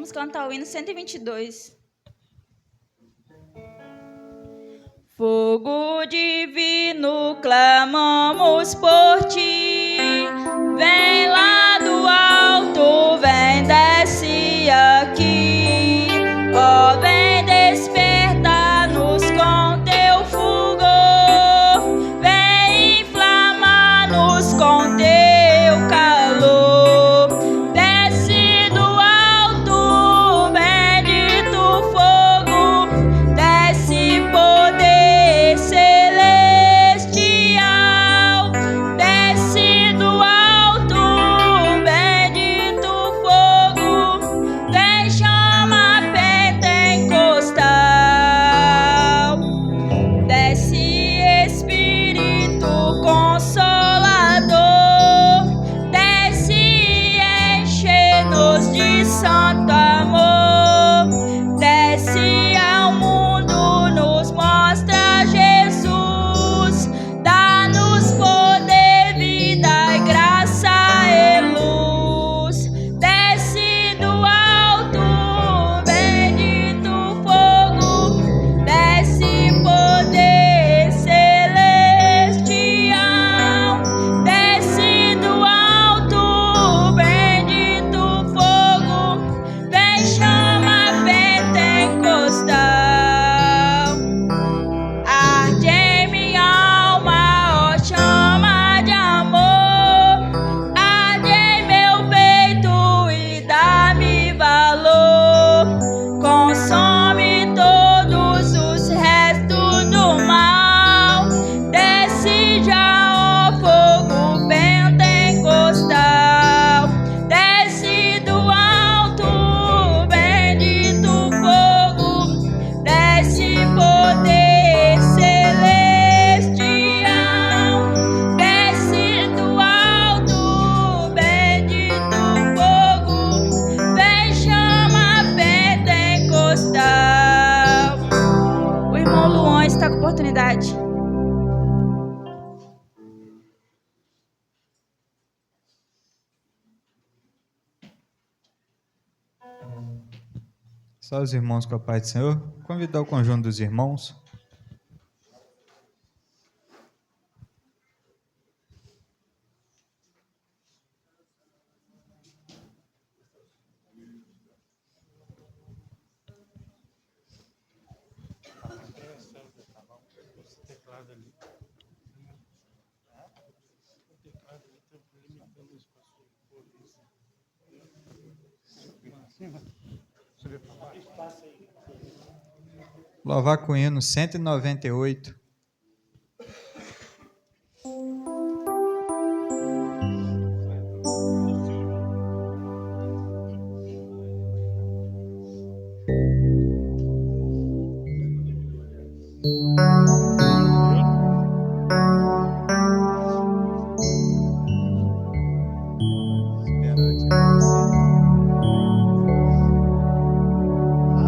Vamos cantar o hino 122. Fogo divino, clamamos por ti. Vem lá do alto, vem, desce aqui. Ó, vem despertar-nos com teu fulgor. Vem inflamar-nos com teu calor. Desce do alto, bendito fogo. Desce poder celestial. Desce do alto, bendito fogo. Vem chama pentecostal. Desce Espírito Consolador. Desce e enche-nos de santo amor. Desce ao mundo, nos mostra Jesus. Dá-nos poder, vida, e graça e luz. Desce do alto, bendito fogo. Desce poder celestial. Desce do alto, bendito fogo. Vem chama pentecostal. Arde em minha alma, ó chama de amor. Arde em meu peito e dá-me valor. Consome todos os restos do mal. Desce já, ó fogo pentecostal. Desce do alto, bendito fogo. Desce poder celestial. Desce do alto, bendito fogo. Vem chama pentecostal. O irmão Luan está com oportunidade. Só os irmãos com a paz do Senhor. Convidar o conjunto dos irmãos. Louvar com o hino 198.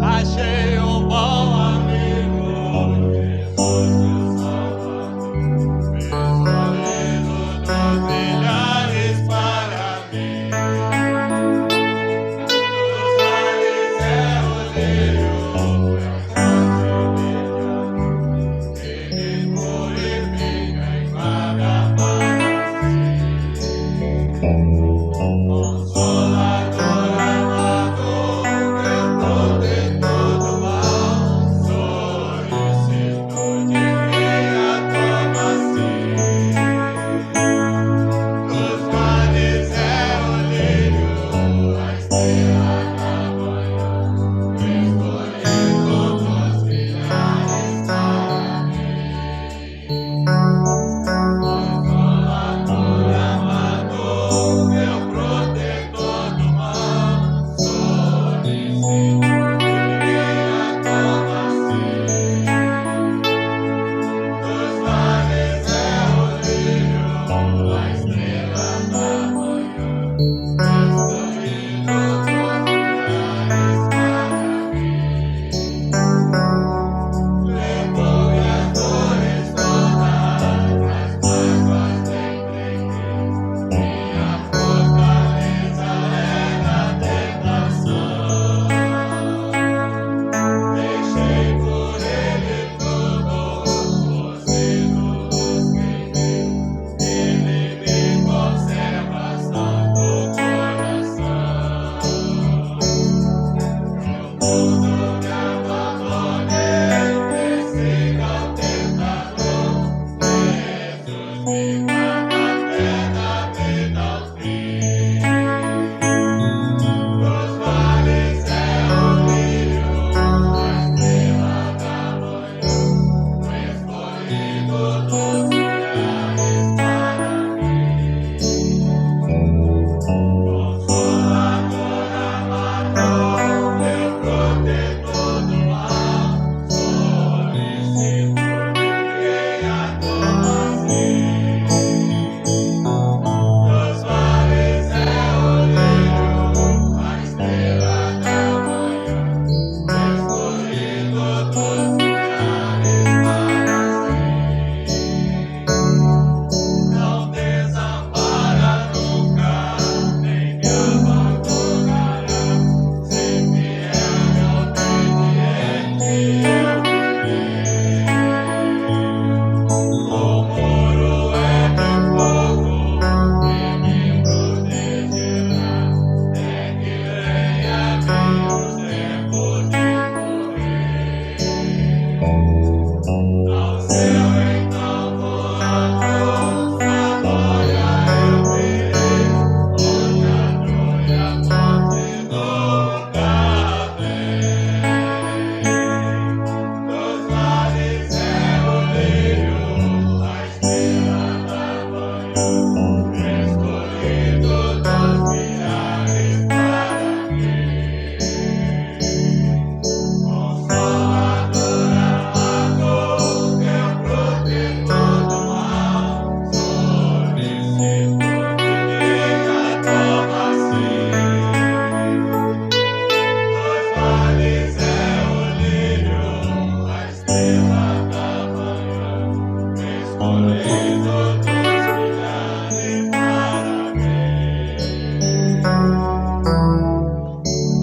Achei um bom amigo, Jesus, meu Salvador, escolhido dos milhares para mim. Dos males é o livro, é o santo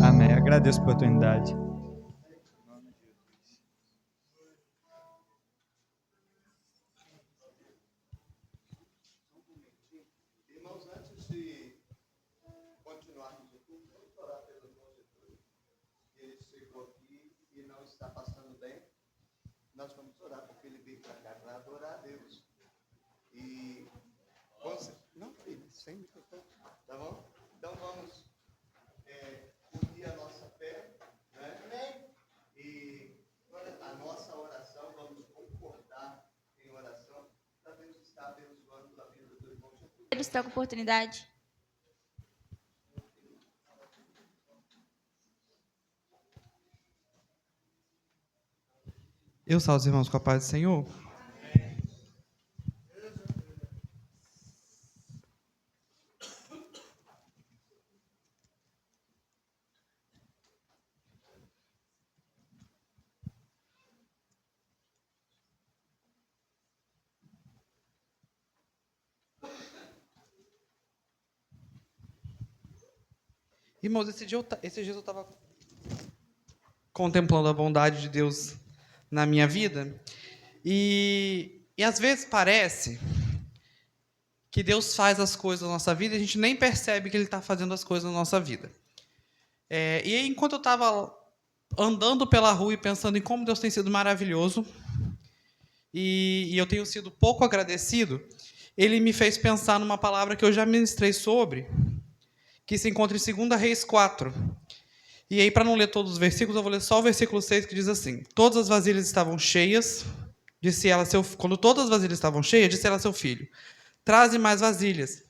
Amém. Agradeço a oportunidade. Irmãos, antes de continuarmos o culto, vamos orar pelo irmão Jesus. Ele chegou aqui e não está passando bem. Nós vamos orar porque ele veio para cá para adorar a Deus. E você... Não, filho, sem microfone. Tá bom? Então vamos unir a nossa fé, né? E a nossa oração, vamos concordar em oração para Deus estar abençoando a vida do irmão Jesus. Ele está com oportunidade. Eu salvo os irmãos com a paz do Senhor. Irmãos, esses dias eu estava contemplando a bondade de Deus na minha vida e às vezes parece que Deus faz as coisas na nossa vida e a gente nem percebe que Ele está fazendo as coisas na nossa vida. E aí, enquanto eu estava andando pela rua e pensando em como Deus tem sido maravilhoso e eu tenho sido pouco agradecido, Ele me fez pensar numa palavra que eu já ministrei sobre, que se encontra em 2 Reis 4. E aí, para não ler todos os versículos, eu vou ler só o versículo 6, que diz assim: Todas as vasilhas estavam cheias, quando todas as vasilhas estavam cheias, disse ela a seu filho: Traze mais vasilhas.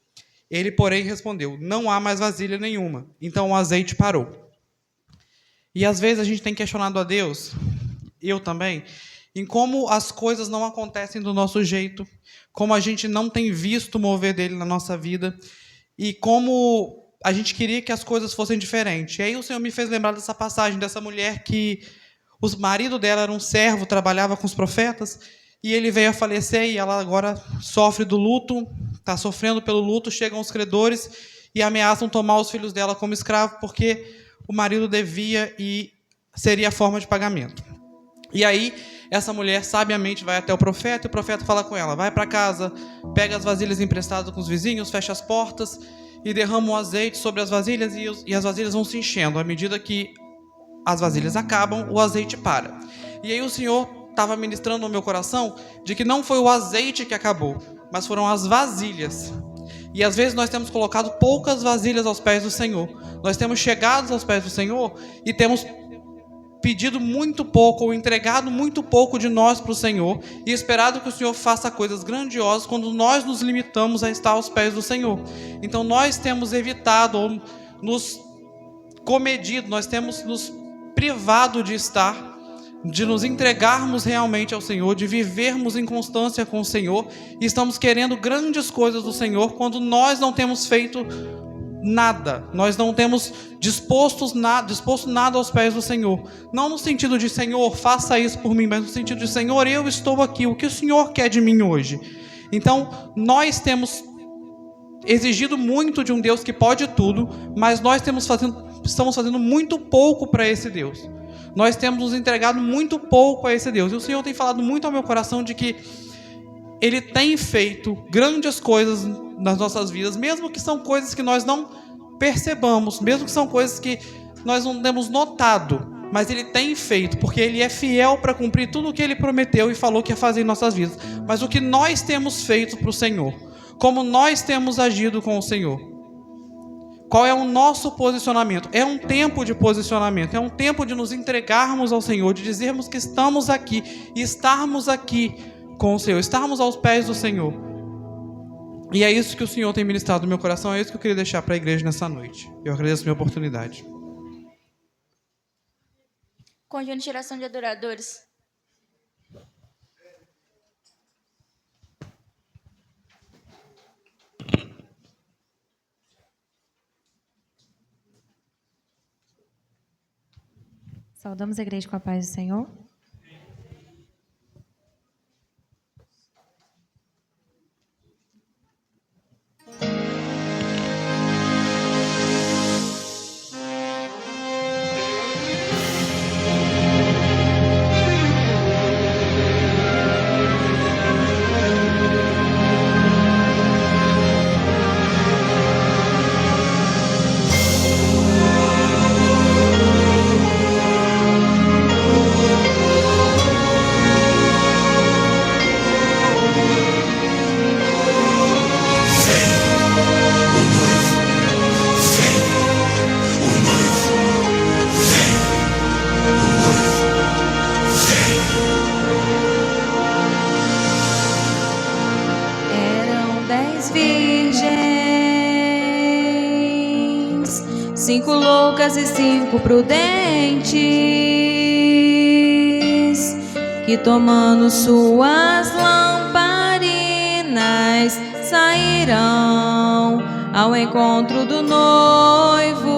Ele, porém, respondeu: Não há mais vasilha nenhuma. Então o azeite parou. E às vezes a gente tem questionado a Deus, eu também, em como as coisas não acontecem do nosso jeito, como a gente não tem visto o mover dele na nossa vida, e como a gente queria que as coisas fossem diferentes. E aí o Senhor me fez lembrar dessa passagem, dessa mulher que o marido dela era um servo, trabalhava com os profetas, e ele veio a falecer, e ela agora sofre do luto, está sofrendo pelo luto, chegam os credores e ameaçam tomar os filhos dela como escravo, porque o marido devia e seria a forma de pagamento. E aí, essa mulher sabiamente vai até o profeta, e o profeta fala com ela: vai para casa, pega as vasilhas emprestadas com os vizinhos, fecha as portas, e derrama o azeite sobre as vasilhas, e as vasilhas vão se enchendo. À medida que as vasilhas acabam, o azeite para. E aí o Senhor estava ministrando no meu coração de que não foi o azeite que acabou, mas foram as vasilhas. E às vezes nós temos colocado poucas vasilhas aos pés do Senhor. Nós temos chegado aos pés do Senhor e temos pedido muito pouco ou entregado muito pouco de nós para o Senhor e esperado que o Senhor faça coisas grandiosas quando nós nos limitamos a estar aos pés do Senhor. Então nós temos evitado ou nos comedido, nós temos nos privado de estar, de nos entregarmos realmente ao Senhor, de vivermos em constância com o Senhor, e estamos querendo grandes coisas do Senhor quando nós não temos feito nada, nós não temos disposto nada aos pés do Senhor. Não no sentido de Senhor, faça isso por mim, mas no sentido de Senhor, eu estou aqui, o que o Senhor quer de mim hoje? Então, nós temos exigido muito de um Deus que pode tudo, mas nós estamos fazendo muito pouco para esse Deus. Nós temos nos entregado muito pouco a esse Deus. E o Senhor tem falado muito ao meu coração de que Ele tem feito grandes coisas nas nossas vidas, mesmo que são coisas que nós não percebamos, mesmo que são coisas que nós não temos notado, mas Ele tem feito, porque Ele é fiel para cumprir tudo o que Ele prometeu e falou que ia fazer em nossas vidas. Mas o que nós temos feito para o Senhor? Como nós temos agido com o Senhor? Qual é o nosso posicionamento? É um tempo de posicionamento, é um tempo de nos entregarmos ao Senhor, de dizermos que estamos aqui e estarmos aqui com o Senhor, estarmos aos pés do Senhor. E é isso que o Senhor tem ministrado no meu coração, é isso que eu queria deixar para a igreja nessa noite. Eu agradeço a minha oportunidade. Conjunto de geração de adoradores. Saudamos a igreja com a paz do Senhor. Eram 10 virgens, 5 loucas e 5 prudentes, que tomando suas lamparinas saíram ao encontro do noivo.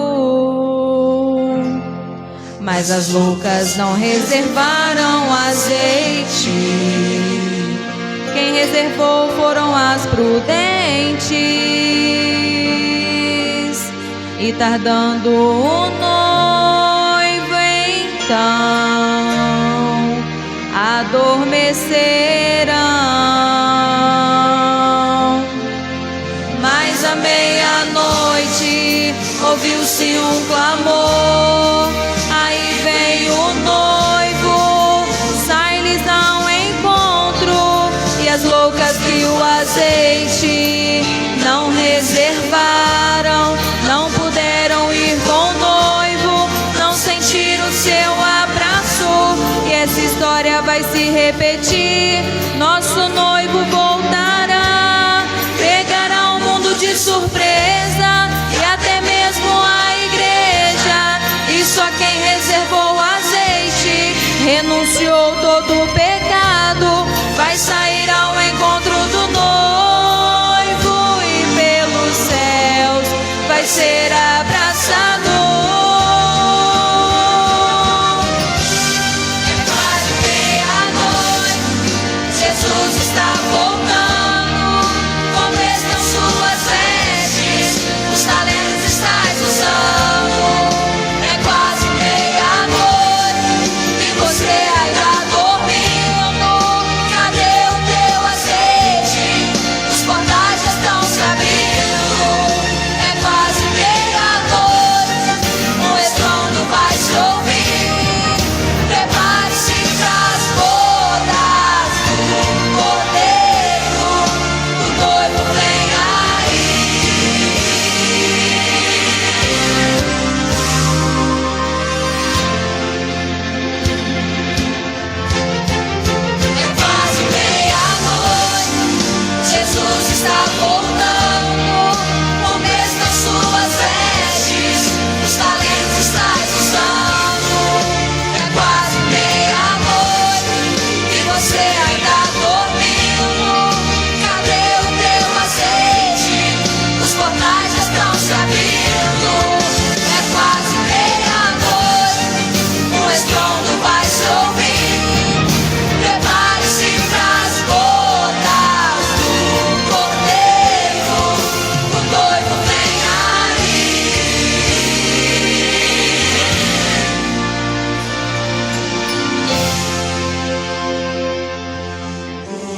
Mas as loucas não reservaram azeite, quem reservou foram as prudentes. E tardando o noivo, então adormecerão. Mas à meia-noite ouviu-se um clamor, aí vem o noivo, sai-lhes ao encontro. E as loucas que o azeite não reservaram, não puderam ir com o noivo, não sentiram seu abraço. E essa história vai se repetir, nosso noivo voltará, pegará o mundo de surpresa e até mesmo a igreja. E só quem reservou azeite, renunciou todo o pecado, vai sair ao encontro do noivo e pelos céus vai ser abraçado. É quase meia-noite, Jesus está voltando, como estão suas vestes, os talentos estás usando. É quase meia-noite e você ainda adora.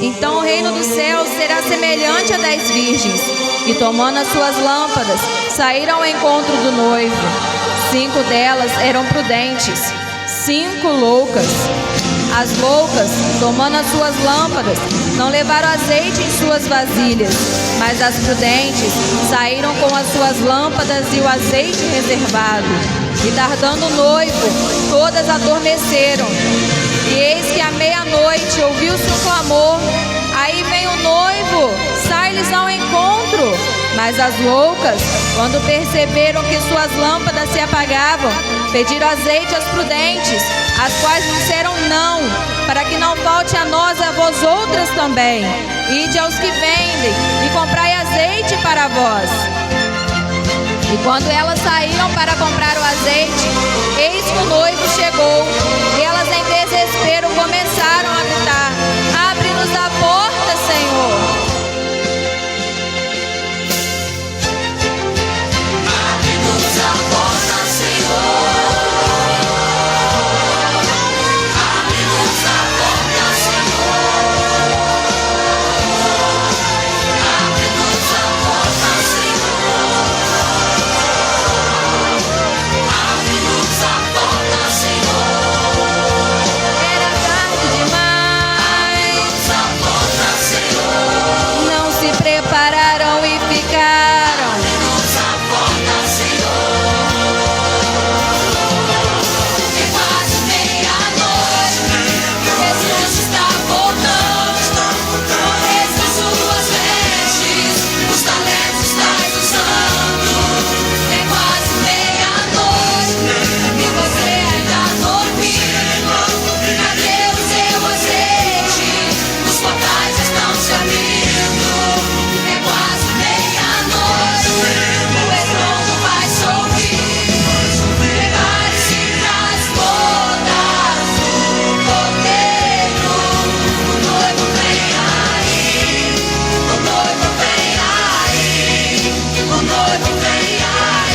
Então o reino dos céus será semelhante a 10 virgens, que tomando as suas lâmpadas, saíram ao encontro do noivo. 5 delas eram prudentes, 5 loucas. As loucas, tomando as suas lâmpadas, não levaram azeite em suas vasilhas, mas as prudentes saíram com as suas lâmpadas e o azeite reservado. E tardando o noivo, todas adormeceram. E eis que à meia-noite ouviu-se um clamor: aí vem o noivo, sai-lhes ao encontro. Mas as loucas, quando perceberam que suas lâmpadas se apagavam, pediram azeite às prudentes, as quais disseram não, para que não falte a nós a vós outras também. Ide aos que vendem e comprai azeite para vós. E quando elas saíram para comprar o azeite, eis que o noivo chegou. E elas em desespero começaram a gritar: abre-nos a porta, Senhor. Abre-nos a porta, Senhor. Abre-nos a porta, Senhor. Abre-nos a porta, Senhor. Abre-nos a porta, Senhor. Era tarde demais. Abre-nos a porta, Senhor. Não se prepararam e ficaram. Abre-nos a porta, Senhor. É quase meia-noite. Jesus está voltando. Com as suas vestes, os talentos estás usando. É quase meia-noite e você ainda dormindo. Cadê o seu azeite? Os portais estão se abrindo. É quase meia-noite, o estrondo vai sorrir. Prepare-se para as bodas do Cordeiro. O noivo vem aí, o noivo vem aí, o noivo vem aí.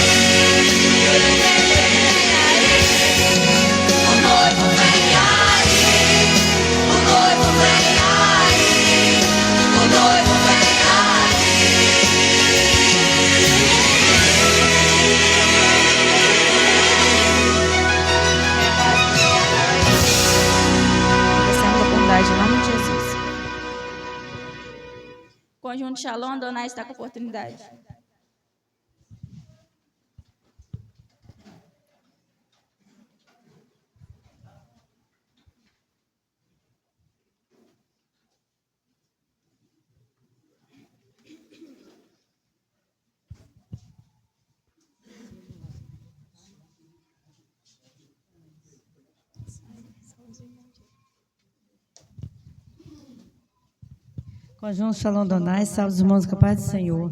O noivo vem aí, o noivo vem aí, o noivo vem Agradecemos a oportunidade em nome de Jesus. Conjunto Shalom, Adonai está com a oportunidade. Conjunto Shalom Donai, salve os irmãos com a paz do Senhor.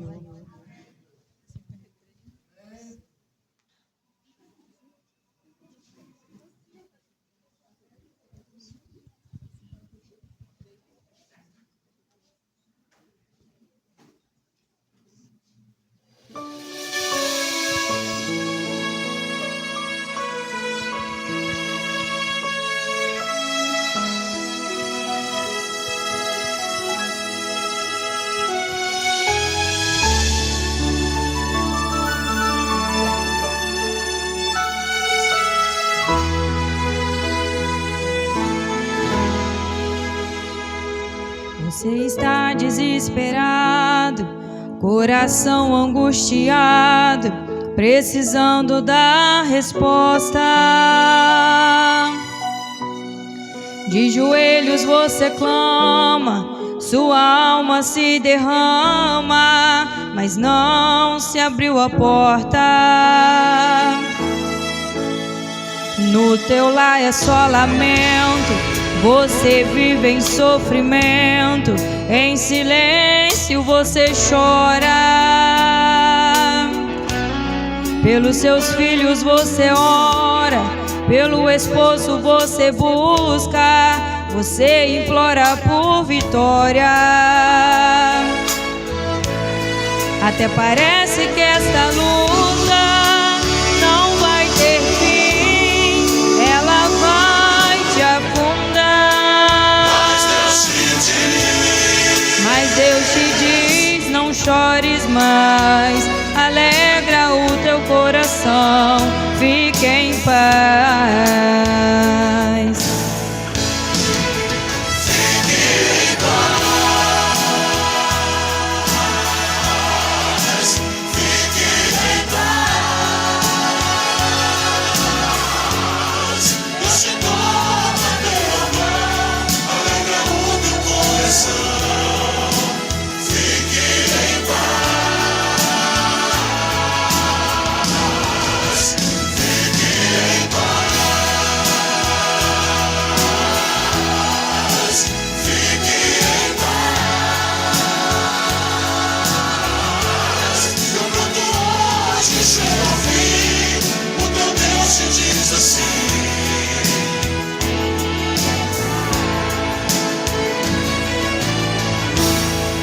Você está desesperado, coração angustiado, precisando da resposta. De joelhos você clama, sua alma se derrama, mas não se abriu a porta. No teu lar é só lamento, você vive em sofrimento, em silêncio você chora. Pelos seus filhos você ora, pelo esposo você busca, você implora por vitória. Até parece que esta luta não vai ter fim, ela vai te afundar. Mas Deus te dirige. chores mais, alegra o teu coração, fique em paz.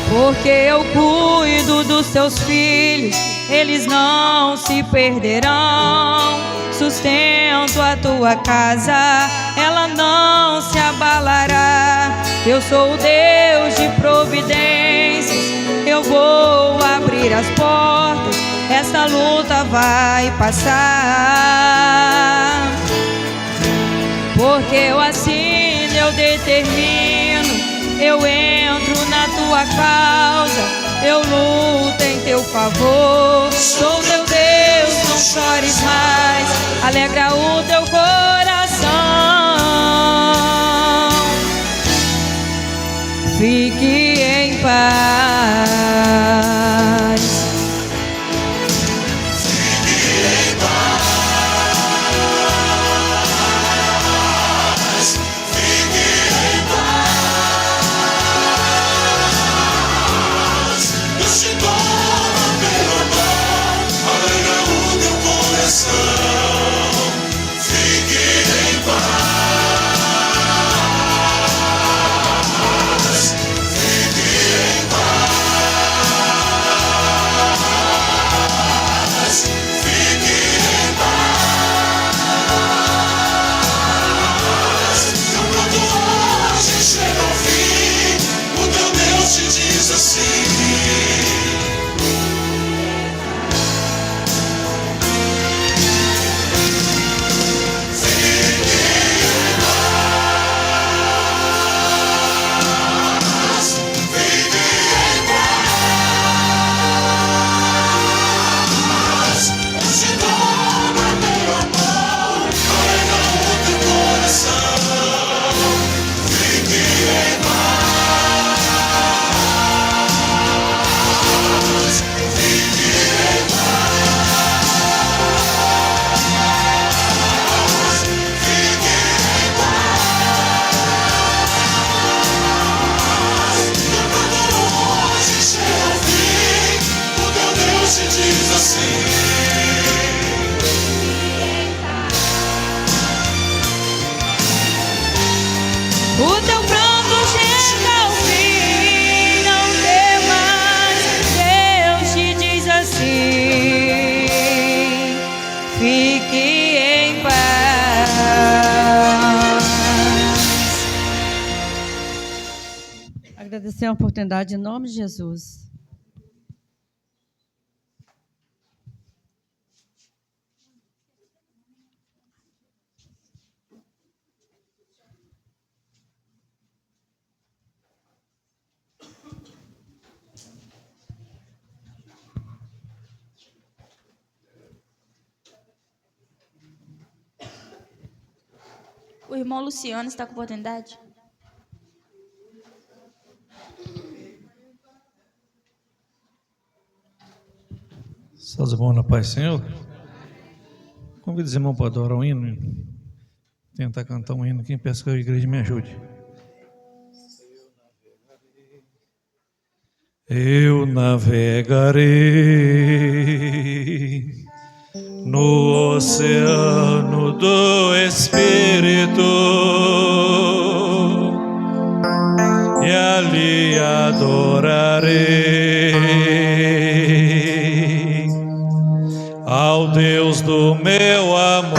Porque eu cuido dos teus filhos, eles não se perderão. Sustento a tua casa, ela não se abalará. Eu sou o Deus de providências, eu vou abrir as portas, esta luta vai passar. Porque eu assino, eu determino, eu entro na tua causa, eu luto em teu favor. Sou teu Deus, não chores mais, alegra o teu coração. Fique em paz. O teu pranto chega ao fim, não temas, Deus te diz assim, fique em paz. Agradecer a oportunidade em nome de Jesus. O irmão Luciano está com oportunidade. Salve, irmão, na paz, Senhor. Convido os irmãos para adorar um hino. Tentar cantar um hino. Quem peça que a igreja me ajude. Eu navegarei no oceano do Espírito e ali adorarei ao Deus do meu amor.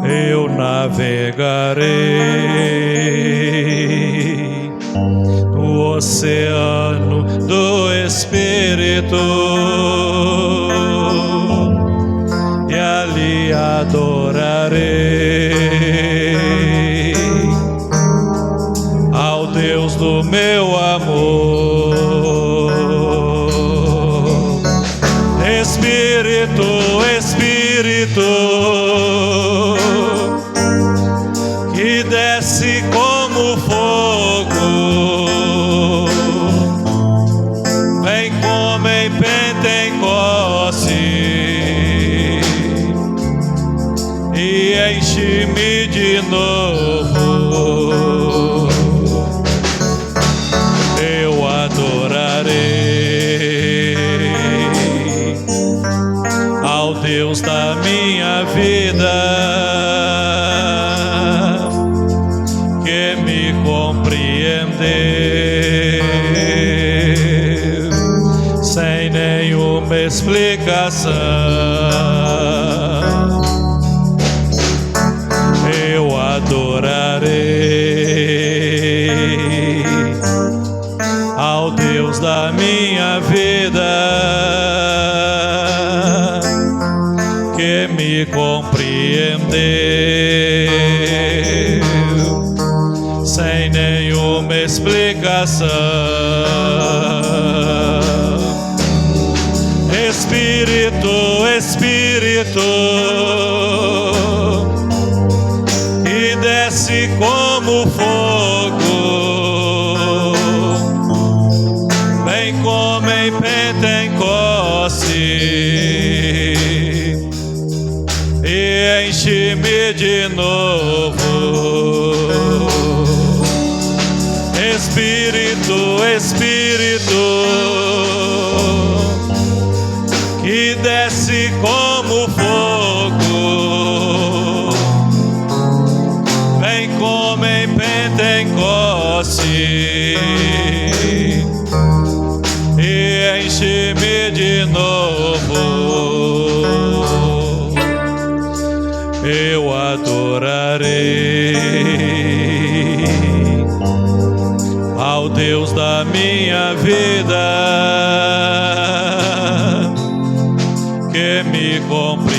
Eu navegarei oceano do Espírito, e ali adorarei ao Deus do meu amor. Espírito, Espírito, que desce como fogo, vem como em Pentecoste e enche-me de novo. Eu adorarei ao Deus da minha vida, que me compreendeu sem nenhuma explicação. Eu adorarei ao Deus da minha vida, que me compreendeu sem nenhuma explicação. Espírito, Espírito, e desce como fogo, vem como em Pentecoste e enche-me de novo. Espírito, Espírito, que desce como fogo, vem como em Pentecoste e enche-me de novo. Eu adorarei ao Deus da minha vida, que me compreendeu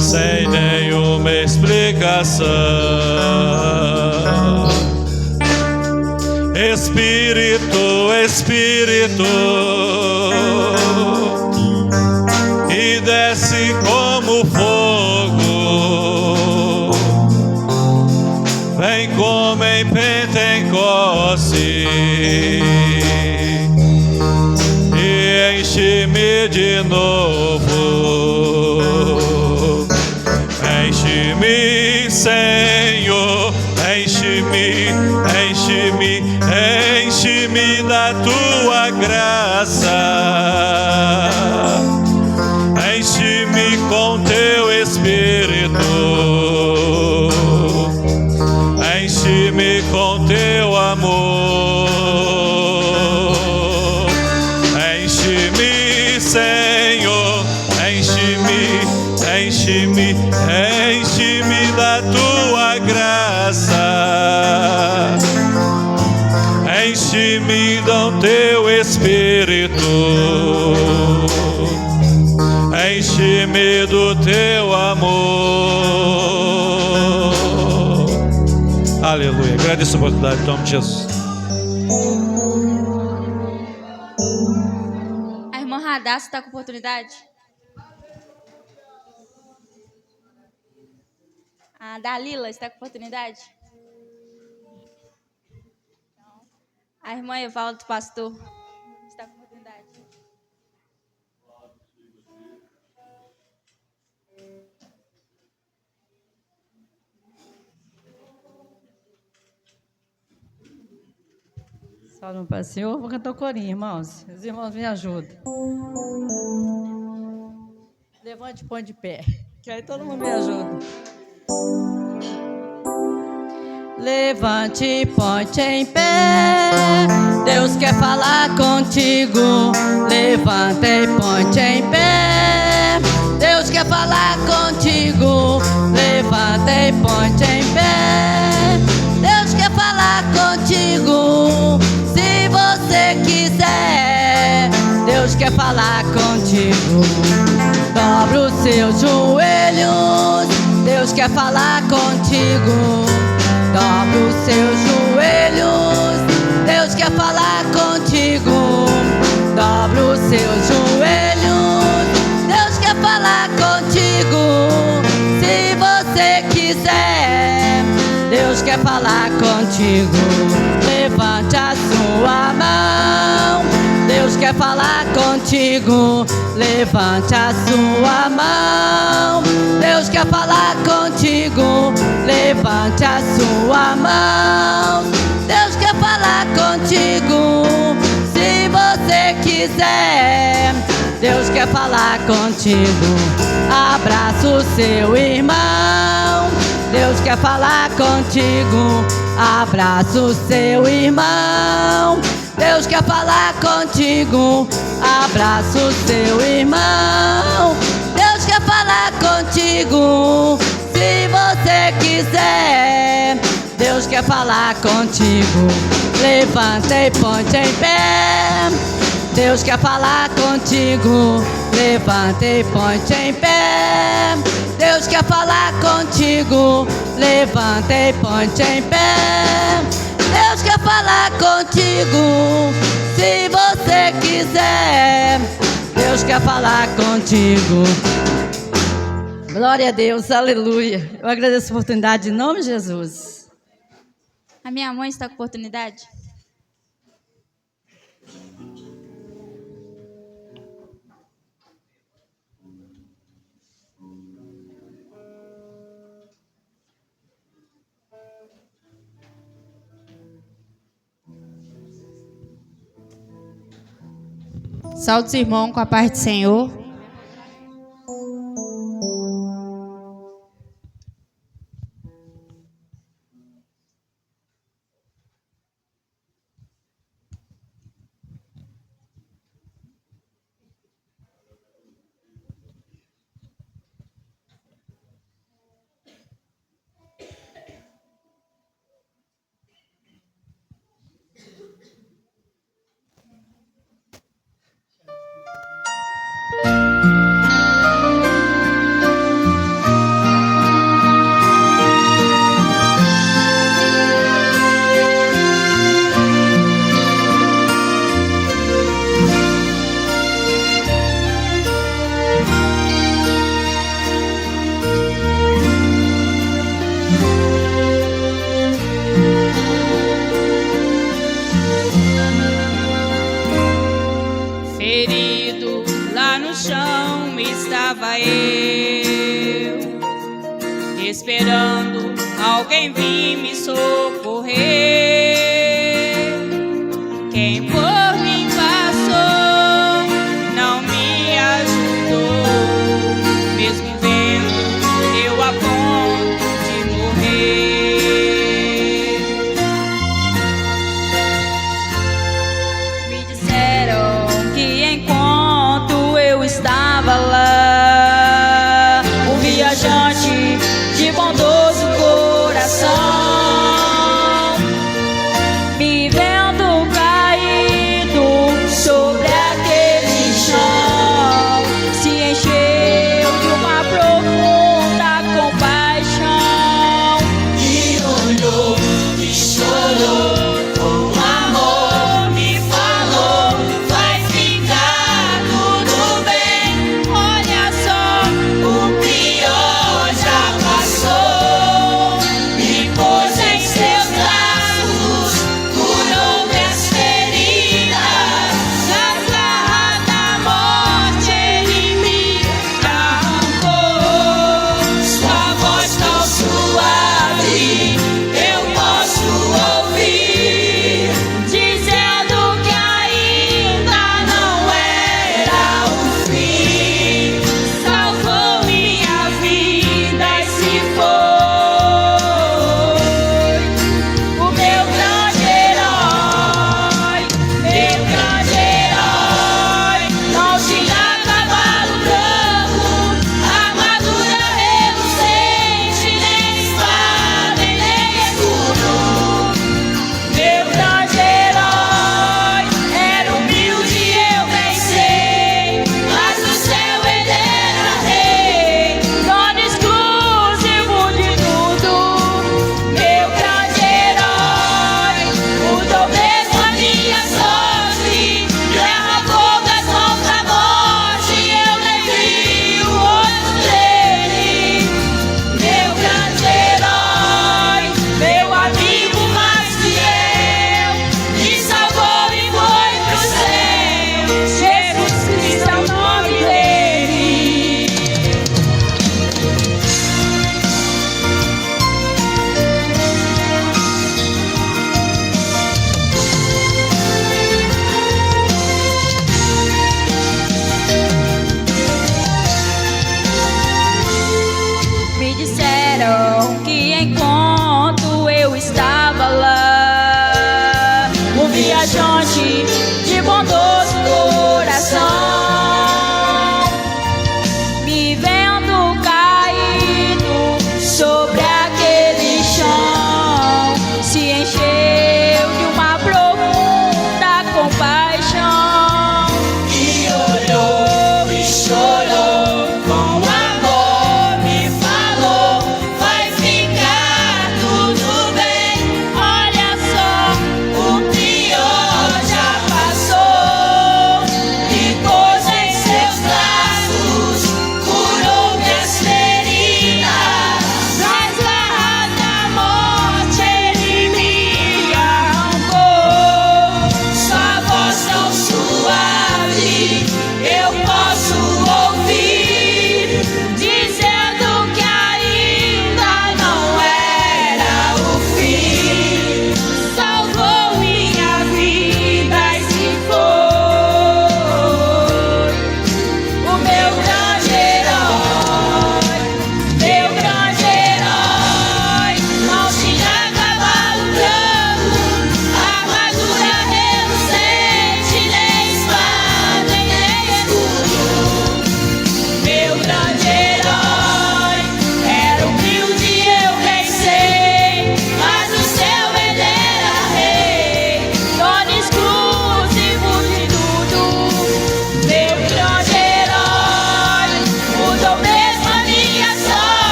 sem nenhuma explicação. Espírito, Espírito, e desce como fogo, vem como em Pentecoste e enche-me de novo. Enche-me, Senhor, enche-me, enche-me, enche-me da tua graça. Enche-me com teu Espírito, enche-me com teu amor. Enche-me, Senhor, enche-me, enche-me, enche-me da tua graça. Enche-me do teu Espírito, enche-me do teu amor. Aleluia. Agradeço a oportunidade em nome de Jesus. A irmã Radassa está com oportunidade? A Dalila está com oportunidade? A irmã Evaldo, pastor, está com oportunidade? Salve para o Senhor. Vou cantar o corinho, irmãos. Os irmãos me ajudam. Levante e põe de pé, que aí todo mundo me ajuda. Levante e põe-te em pé, Deus quer falar contigo. Levanta e põe-te em pé, Deus quer falar contigo. Levanta e põe-te em pé, quer falar contigo. Dobra os seus joelhos, Deus quer falar contigo. Dobra os seus joelhos, Deus quer falar contigo. Dobra os seus joelhos, Deus quer falar contigo. Se você quiser, Deus quer falar contigo. Levante a sua mão, Deus quer falar contigo. Levante a sua mão, Deus quer falar contigo. Levante a sua mão, Deus quer falar contigo. Se você quiser, Deus quer falar contigo. Abraça o seu irmão, Deus quer falar contigo. Abraça o seu irmão, Deus quer falar contigo. Abraça o seu irmão, Deus quer falar contigo. Se você quiser, Deus quer falar contigo. Levanta e ponte em pé, Deus quer falar contigo. Levanta e ponte em pé, Deus quer falar contigo. Levanta e ponte em pé, Deus quer falar contigo. Se você quiser, Deus quer falar contigo. Glória a Deus, aleluia. Eu agradeço a oportunidade em nome de Jesus. A minha mãe está com oportunidade? Saúde, irmão, com a paz do Senhor. Ferido lá no chão estava eu, esperando alguém vir me socorrer. Quem por mim passou não me ajudou, mesmo vendo eu a ponto de morrer. Me disseram que enquanto eu estava lá, um viajante de bondoso coração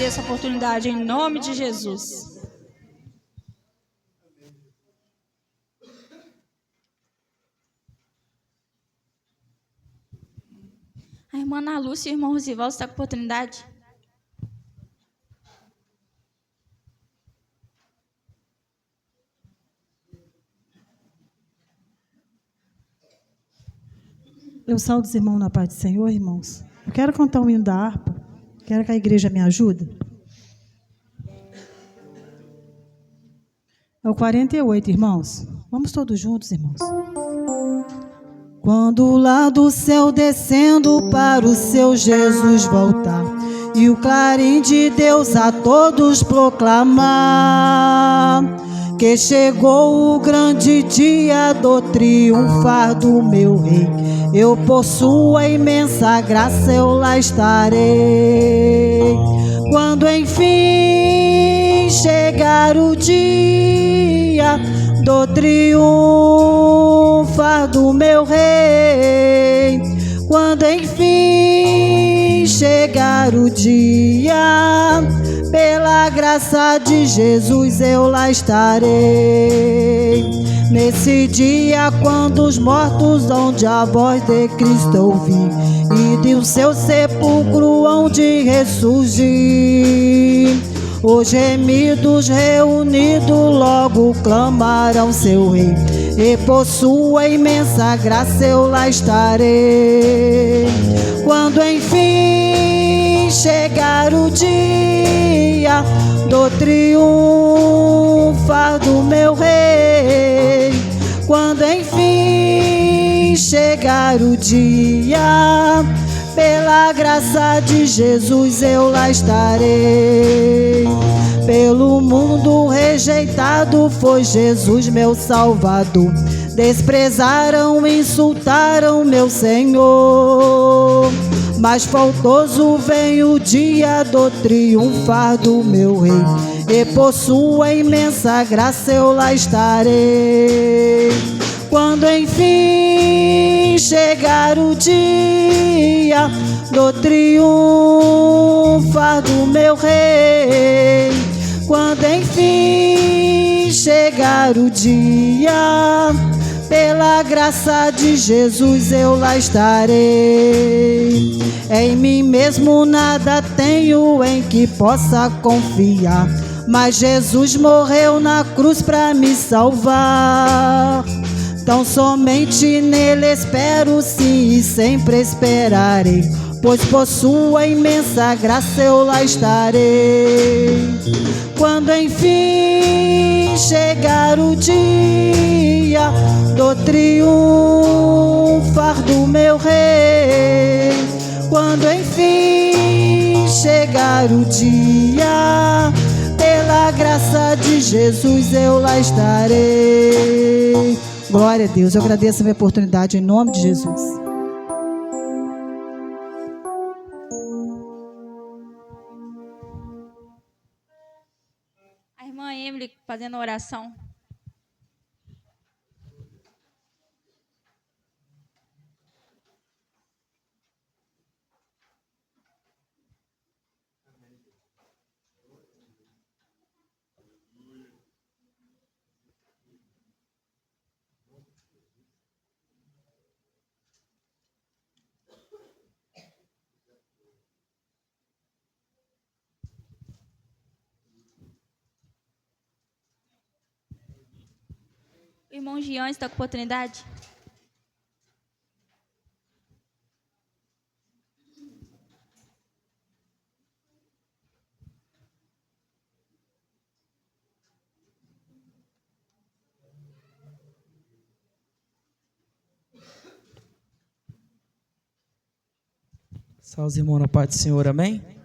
agradeço a oportunidade em nome de Jesus. A irmã Ana Lúcia e o irmão Rosivaldo estão com a oportunidade. Eu saúdo os irmãos na paz do Senhor, irmãos. Eu quero cantar um hino da harpa. Quero que a igreja me ajude. É o 48, irmãos. Vamos todos juntos, irmãos. Quando lá do céu descendo para o seu Jesus voltar, e o clarim de Deus a todos proclamar, que chegou o grande dia do triunfar do meu rei. Eu possuo a imensa graça, eu lá estarei. Quando enfim chegar o dia do triunfar do meu rei, quando enfim chegar o dia, pela graça de Jesus eu lá estarei. Nesse dia, quando os mortos onde a voz de Cristo ouvir, e do seu sepulcro onde ressurgir, os gemidos reunidos logo clamarão seu rei, e por sua imensa graça eu lá estarei. Quando enfim chegar o dia do triunfar do meu rei, quando enfim chegar o dia, pela graça de Jesus eu lá estarei. Pelo mundo rejeitado foi Jesus meu Salvador, desprezaram, insultaram meu Senhor, mas faltoso vem o dia do triunfar do meu rei, e por sua imensa graça eu lá estarei. Quando enfim chegar o dia do triunfar do meu rei, quando enfim chegar o dia, pela graça de Jesus eu lá estarei. Em mim mesmo nada tenho em que possa confiar, mas Jesus morreu na cruz para me salvar. Tão somente nele espero, sim, e sempre esperarei, pois por sua imensa graça eu lá estarei. Quando enfim chegar o dia do triunfar do meu rei, quando enfim chegar o dia, pela graça de Jesus eu lá estarei. Glória a Deus, eu agradeço a minha oportunidade em nome de Jesus. A irmã Emily fazendo oração. O irmão Jean está com oportunidade. Salve os irmãos na paz do Senhor, amém?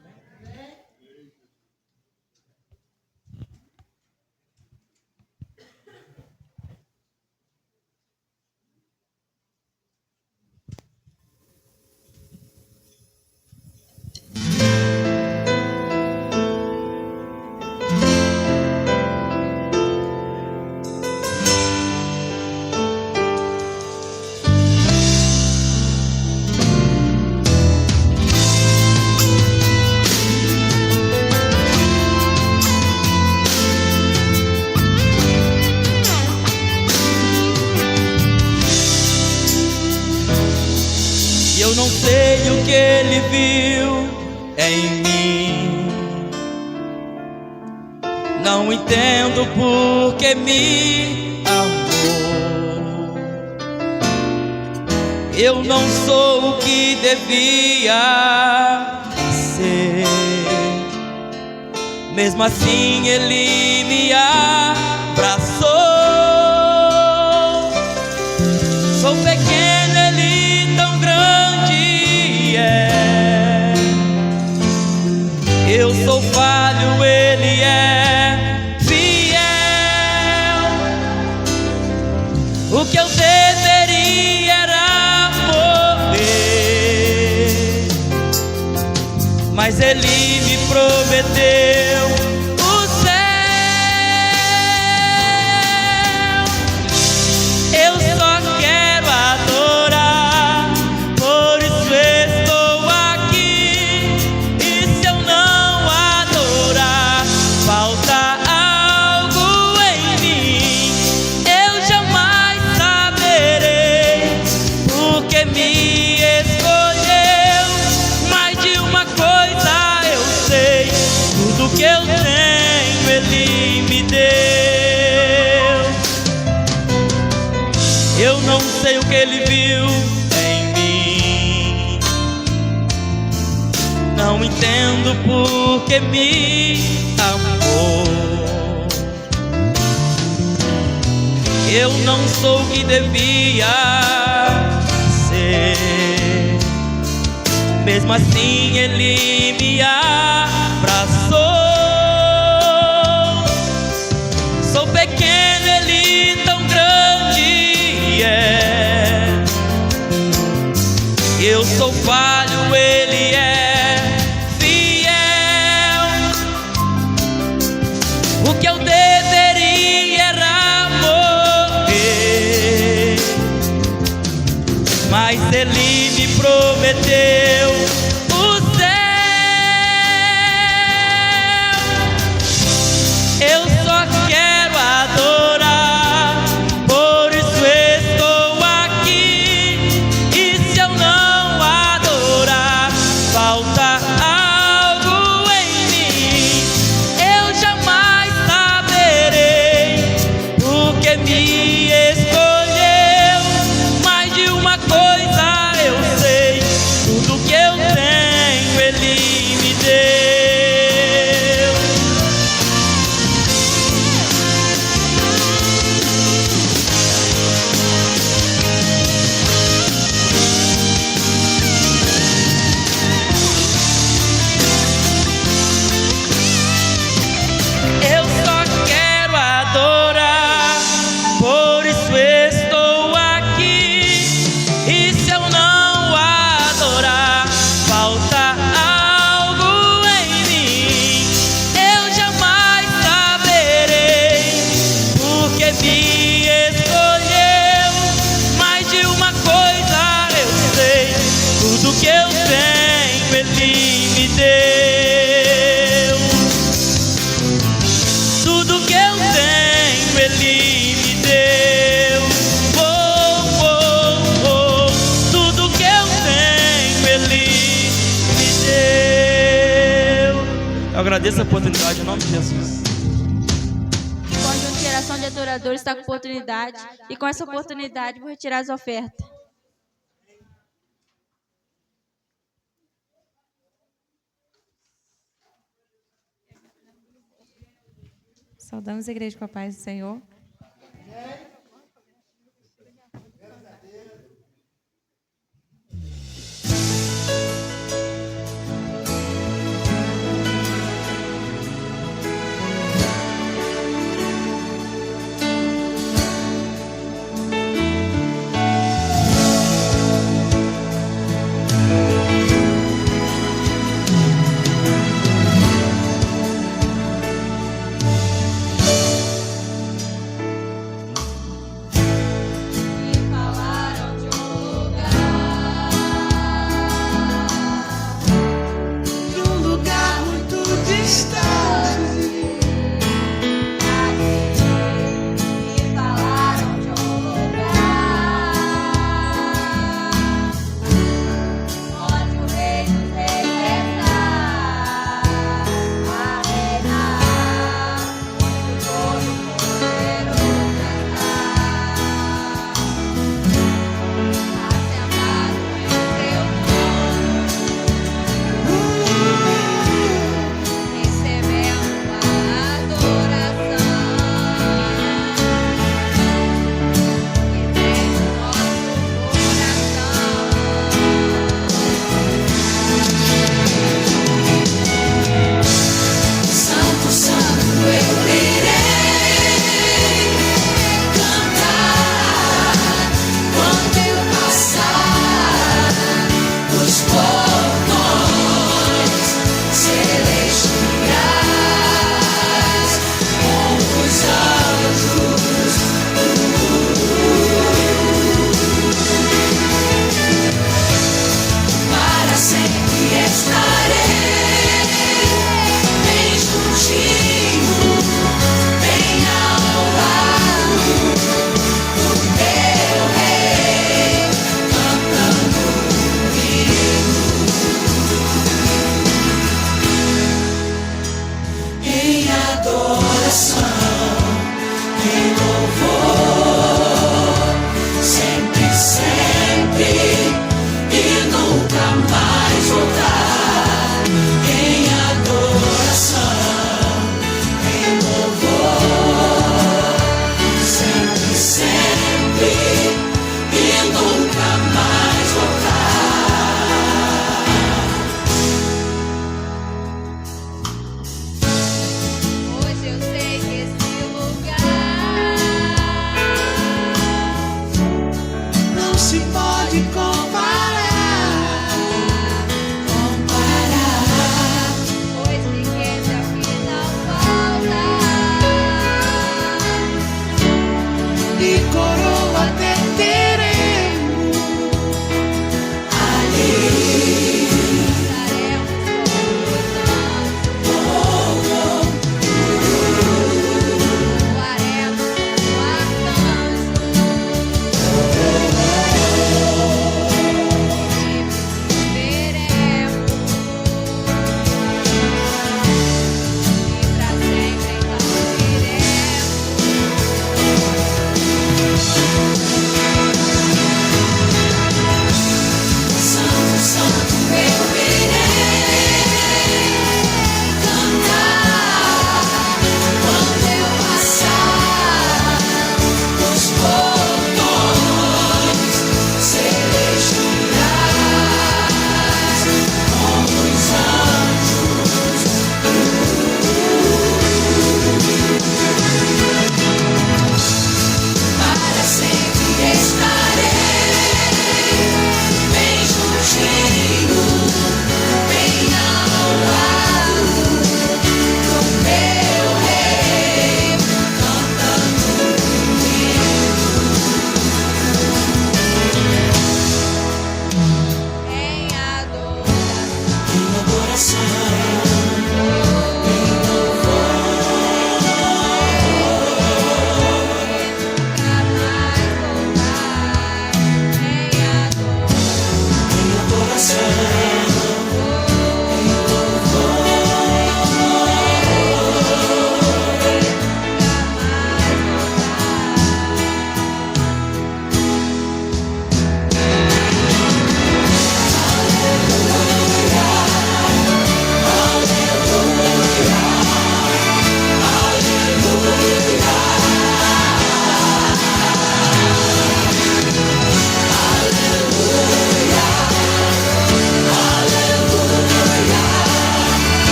mim. Não entendo por que me amou. Eu não sou o que devia ser. Mesmo assim ele me abraçou. Sou pequeno, ele tão grande é. Eu sou falho, ele é fiel. O que eu deveria era morrer, mas ele me prometeu o céu. Eu só quero adorar, por isso estou aqui. E se eu não adorar, falta algo em mim. Eu jamais saberei porque me escolheu. Mais de uma coisa eu sei, tudo que eu tenho ele me deu. Eu não sei o que ele viu em mim. Não entendo por que me amou. Eu não sou o que devia ser. Mesmo assim ele me abraçou. Sou pequeno, ele tão grande é. Eu sou falho, ele é fiel. O que eu deveria era morrer, mas ele me prometeu o céu. Eu só quero adorar, por isso estou aqui. E se eu não adorar, falta algo em mim. Eu jamais saberei porque me escolheu. Mais de uma coisa eu sei, tudo que eu tenho ele me deu. Eu só quero adorar, por isso estou aqui. E se eu não adorar, falta algo em mim. Eu jamais saberei porque me escolheu. Mais de uma coisa eu sei, tudo que eu tenho ele me deu. Tudo que eu tenho ele me deu. Oh, oh, oh. Tudo que eu tenho ele me deu. Eu agradeço a oportunidade em nome de Jesus. O conjunto de geração de adoradores está com oportunidade. E com essa oportunidade, vou retirar as ofertas. Saudamos a igreja com a paz do Senhor.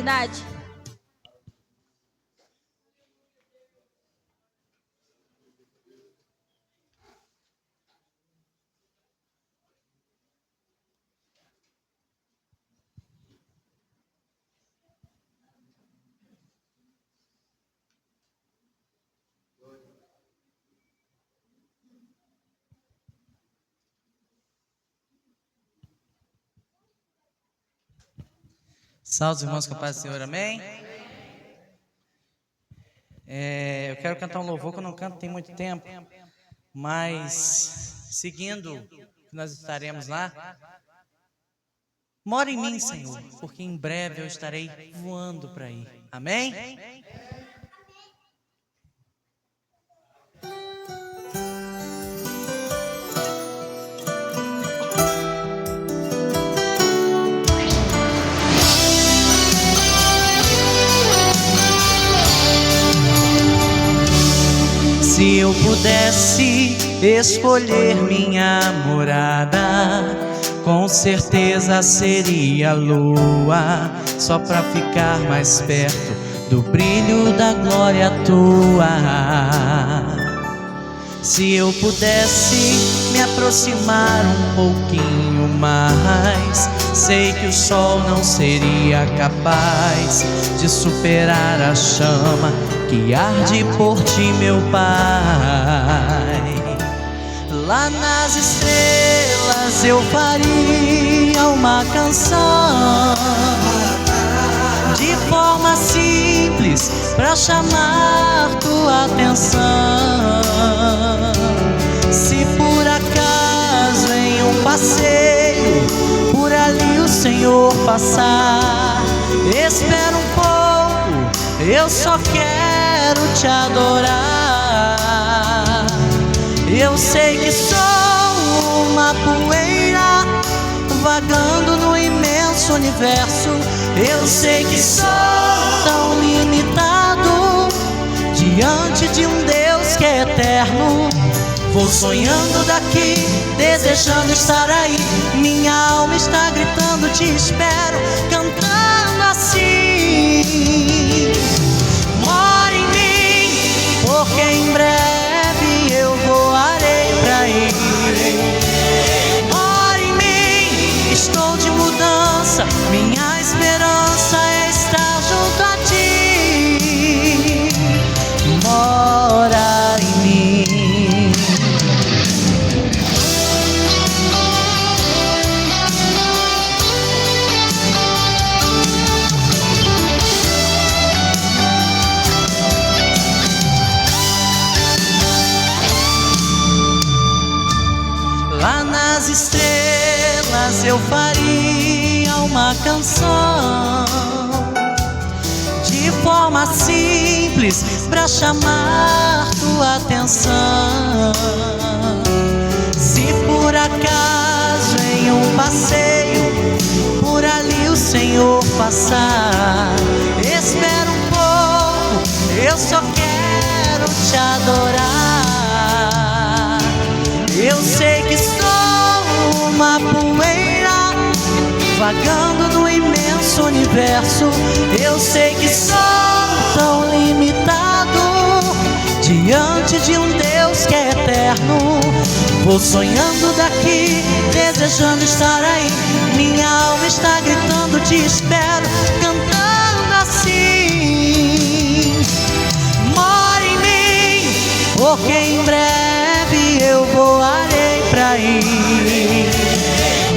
oportunidade? Salve, irmãos, com a paz do Senhor, amém? Eu quero cantar um louvor que eu não canto tem muito tempo, mas seguindo que nós estaremos lá, mora em mim, Senhor, porque em breve eu estarei voando para aí, amém? Se eu pudesse escolher minha morada, com certeza seria a lua, só pra ficar mais perto do brilho da glória tua. Se eu pudesse me aproximar um pouquinho mais, sei que o sol não seria capaz de superar a chama que arde por ti, meu Pai. Lá nas estrelas eu faria uma canção de forma simples pra chamar tua atenção. Se por acaso em um passeio por ali o Senhor passar, espera um pouco, eu só quero te adorar. Eu sei que sou uma poeira vagando no imenso universo. Eu sei que sou tão limitado diante de um Deus que é eterno. Vou sonhando daqui, desejando estar aí. Minha alma está gritando, te espero, cantando assim. Mora em mim, porque em breve eu voarei pra aí. Mora em mim, estou de mudança, minha esperança é estar junto a ti. Mora em mim. Lá nas estrelas eu faria uma canção de forma simples pra chamar tua atenção. Se por acaso em um passeio por ali o Senhor passar, espera um pouco, eu só quero te adorar. Eu sei que sou uma poeira vagando no imenso universo. Eu sei que sou tão limitado diante de um Deus que é eterno. Vou sonhando daqui, desejando estar aí. Minha alma está gritando, te espero, cantando assim. Mora em mim, porque em breve eu voarei pra aí.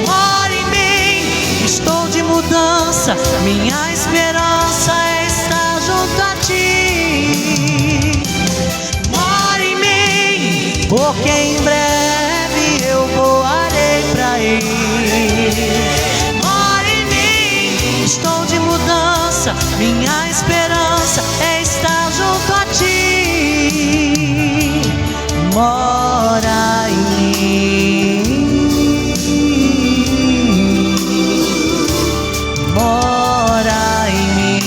Mora em mim, estou de mudança, minha esperança é estar junto a ti. Mora em mim, porque em breve eu voarei pra aí. Mora em mim, estou de mudança, minha esperança é estar junto a ti. Mora em mim, mora em mim,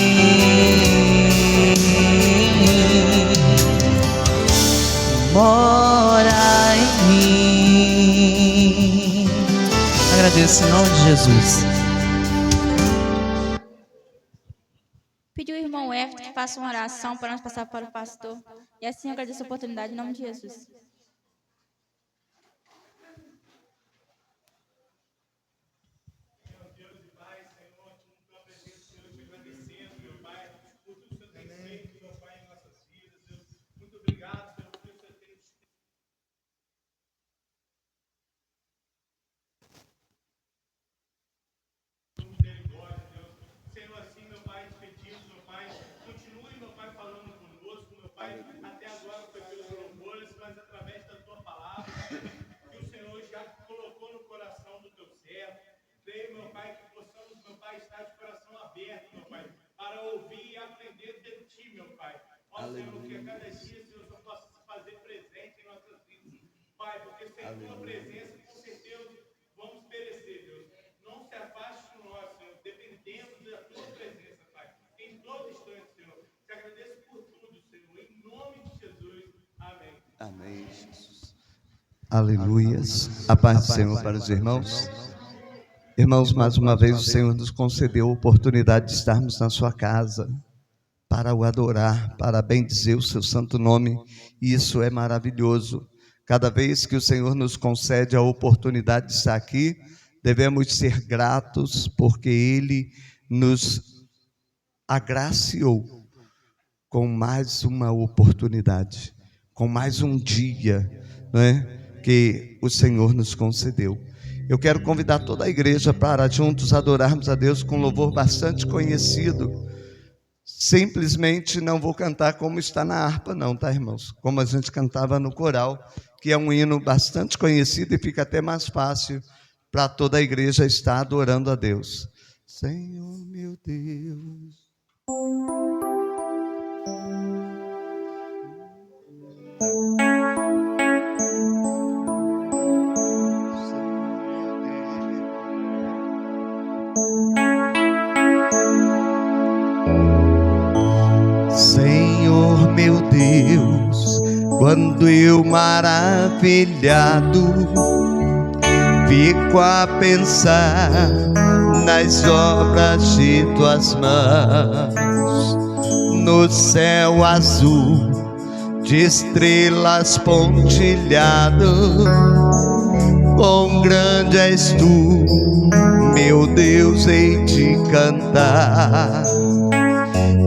mora em mim. Agradeço em nome de Jesus. que tu faça uma oração para nós passar para o pastor. E assim eu agradeço a oportunidade em nome de Jesus. Até agora foi pelos louvores, mas através da tua palavra, que o Senhor já colocou no coração do teu servo. Creio, meu Pai, que possamos, meu Pai, estar de coração aberto, meu Pai, para ouvir e aprender de ti, meu Pai. Ó Senhor, que a cada dia, Senhor, só possa se fazer presente em nossas vidas. Pai, porque sem tua presença, com certeza, vamos perecer, Deus. Não se afaste de nós, Senhor, dependendo da tua presença, Pai. Em todo instante, Senhor. Te agradeço por tudo, Senhor. Em nome de Jesus. Amém. Amém, Jesus. Aleluias. A paz do Senhor para os irmãos. Irmãos, mais uma vez o Senhor nos concedeu a oportunidade de estarmos na sua casa para o adorar, para bendizer o seu santo nome. E isso é maravilhoso. Cada vez que o Senhor nos concede a oportunidade de estar aqui, devemos ser gratos, porque Ele nos agraciou com mais uma oportunidade, com mais um dia, que o Senhor nos concedeu. Eu quero convidar toda a igreja para juntos adorarmos a Deus com um louvor bastante conhecido. Simplesmente não vou cantar como está na harpa não, tá, irmãos? Como a gente cantava no coral, que é um hino bastante conhecido e fica até mais fácil para toda a igreja estar adorando a Deus. Senhor meu Deus. Senhor meu Deus, quando eu maravilhado fico a pensar nas obras de tuas mãos, no céu azul de estrelas pontilhado, quão grande és tu, meu Deus, hei de cantar.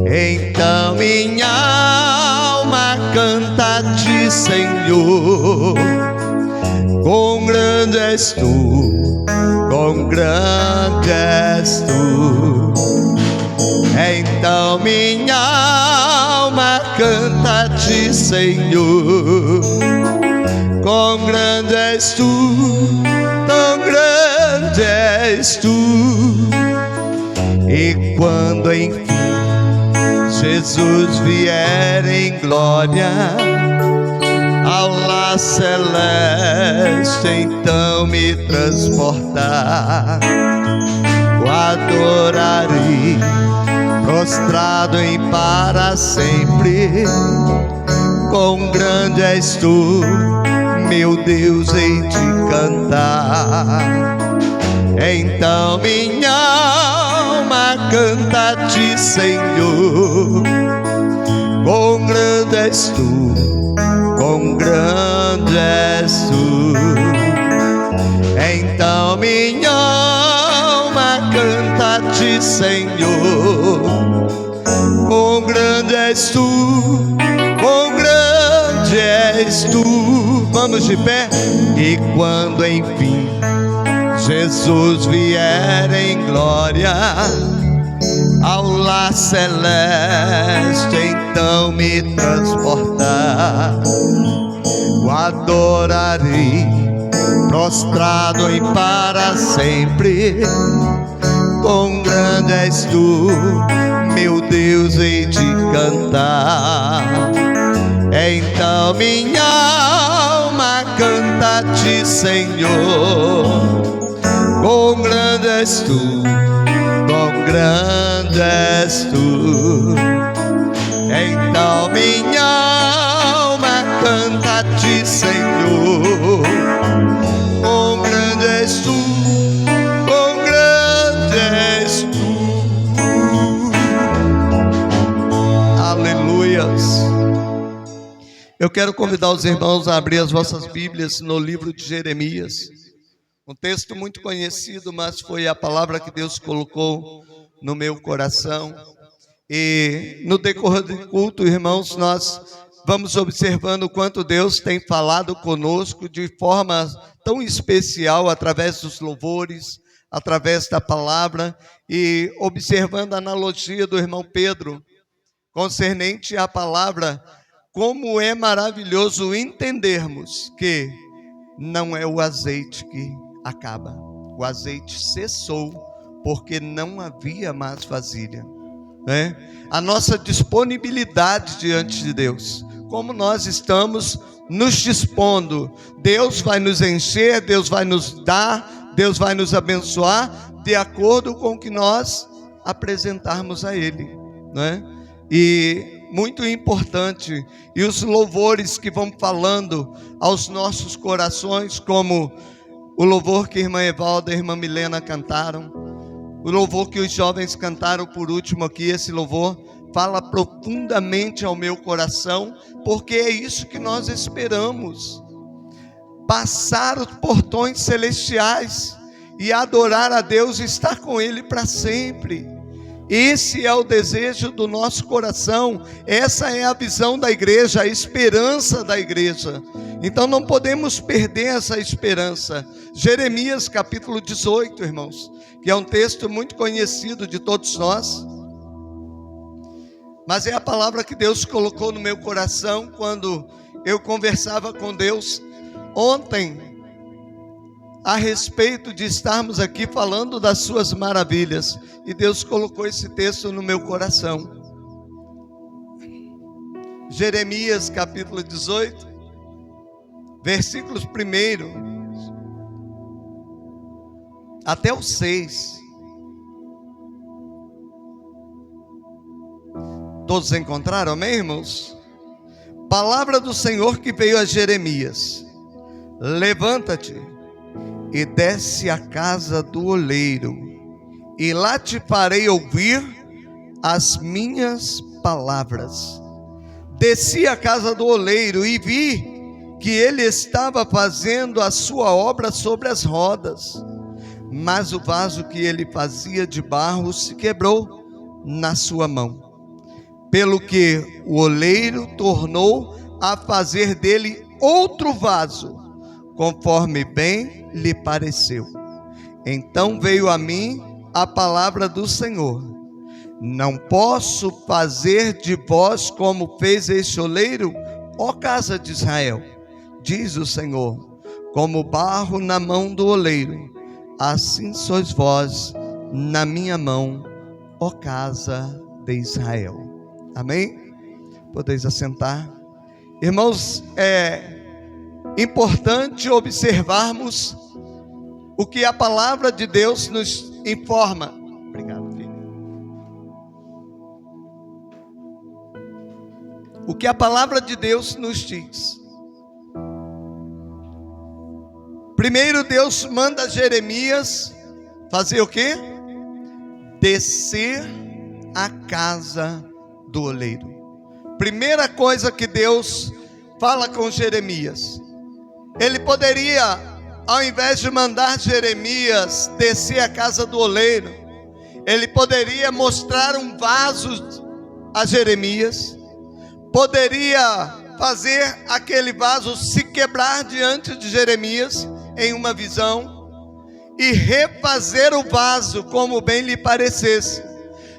Então minha alma canta-te, Senhor, quão grande és tu, quão grande és tu. Então minha alma canta-te, Senhor, quão grande és tu, tão grande és tu. E quando enfim Jesus vier em glória ao lar celeste, então me transportar, o adorarei prostrado em para sempre. Quão grande és tu, meu Deus, hei de cantar. Então minha alma canta-te, Senhor, quão grande és tu, quão grande és tu. Então minha alma canta-te, Senhor, quão grande és tu, quão grande és tu. Vamos de pé. E quando enfim Jesus vier em glória ao lar celeste, então me transportar, o adorarei prostrado em para sempre. Quão grande és tu, meu Deus, hei de cantar. Então minha alma canta-te, Senhor, quão grande és tu, quão grande és tu. Então minha alma canta-te, Senhor, quão grande és tu, quão grande és tu. Eu quero convidar os irmãos a abrir as vossas Bíblias no livro de Jeremias. Um texto muito conhecido, mas foi a palavra que Deus colocou no meu coração. E no decorrer do culto, irmãos, nós vamos observando o quanto Deus tem falado conosco de forma tão especial, através dos louvores, através da palavra, e observando a analogia do irmão Pedro, concernente à palavra, como é maravilhoso entendermos que não é o azeite que acaba. O azeite cessou porque não havia mais vasilha. Né? A nossa disponibilidade diante de Deus, como nós estamos nos dispondo, Deus vai nos encher, Deus vai nos dar, Deus vai nos abençoar, de acordo com o que nós apresentarmos a Ele. Né? E muito importante, e os louvores que vão falando aos nossos corações, como o louvor que a irmã Evalda e a irmã Milena cantaram, o louvor que os jovens cantaram por último aqui, esse louvor fala profundamente ao meu coração, porque é isso que nós esperamos, passar os portões celestiais e adorar a Deus e estar com Ele para sempre. Esse é o desejo do nosso coração, essa é a visão da igreja, a esperança da igreja. Então não podemos perder essa esperança. Jeremias capítulo 18, irmãos, que é um texto muito conhecido de todos nós, mas é a palavra que Deus colocou no meu coração quando eu conversava com Deus ontem, a respeito de estarmos aqui falando das suas maravilhas, e Deus colocou esse texto no meu coração. Jeremias capítulo 18, versículos 1 até o 6. Todos encontraram, amém, irmãos? Palavra do Senhor que veio a Jeremias: levanta-te e desce à casa do oleiro, e lá te farei ouvir as minhas palavras. Desci à casa do oleiro e vi que ele estava fazendo a sua obra sobre as rodas, mas o vaso que ele fazia de barro se quebrou na sua mão, pelo que o oleiro tornou a fazer dele outro vaso, conforme bem lhe pareceu. Então veio a mim a palavra do Senhor: não posso fazer de vós como fez este oleiro, ó casa de Israel, diz o Senhor, como barro na mão do oleiro, assim sois vós na minha mão, ó casa de Israel. Amém? Podeis assentar. Irmãos, é importante observarmos o que a palavra de Deus nos informa. Obrigado, filho. O que a palavra de Deus nos diz. Primeiro, Deus manda Jeremias fazer o quê? Descer à casa do oleiro. Primeira coisa que Deus fala com Jeremias. Ele poderia, ao invés de mandar Jeremias descer à casa do oleiro, ele poderia mostrar um vaso a Jeremias, poderia fazer aquele vaso se quebrar diante de Jeremias em uma visão e refazer o vaso como bem lhe parecesse.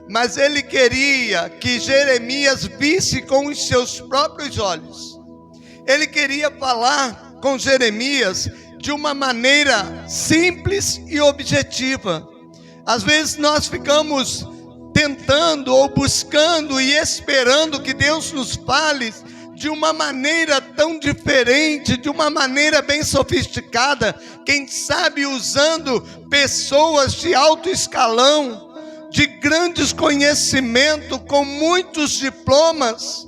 Mas ele queria que Jeremias visse com os seus próprios olhos. Ele queria falar com Jeremias de uma maneira simples e objetiva. Às vezes nós ficamos tentando ou buscando e esperando que Deus nos fale de uma maneira tão diferente, de uma maneira bem sofisticada, quem sabe usando pessoas de alto escalão, de grandes conhecimentos, com muitos diplomas.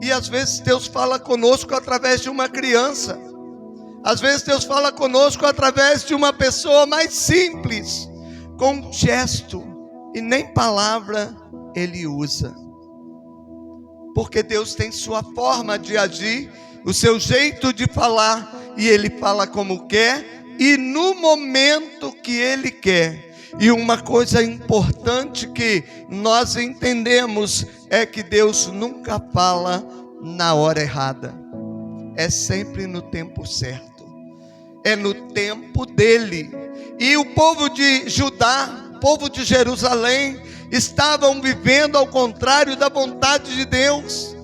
E às vezes Deus fala conosco através de uma criança. Às vezes Deus fala conosco através de uma pessoa mais simples, com um gesto, e nem palavra Ele usa. porque Deus tem sua forma de agir, o seu jeito de falar, e Ele fala como quer e no momento que Ele quer. E uma coisa importante que nós entendemos é que Deus nunca fala na hora errada, é sempre no tempo certo, é no tempo dele. E o povo de Judá, o povo de Jerusalém, estavam vivendo ao contrário da vontade de Deus.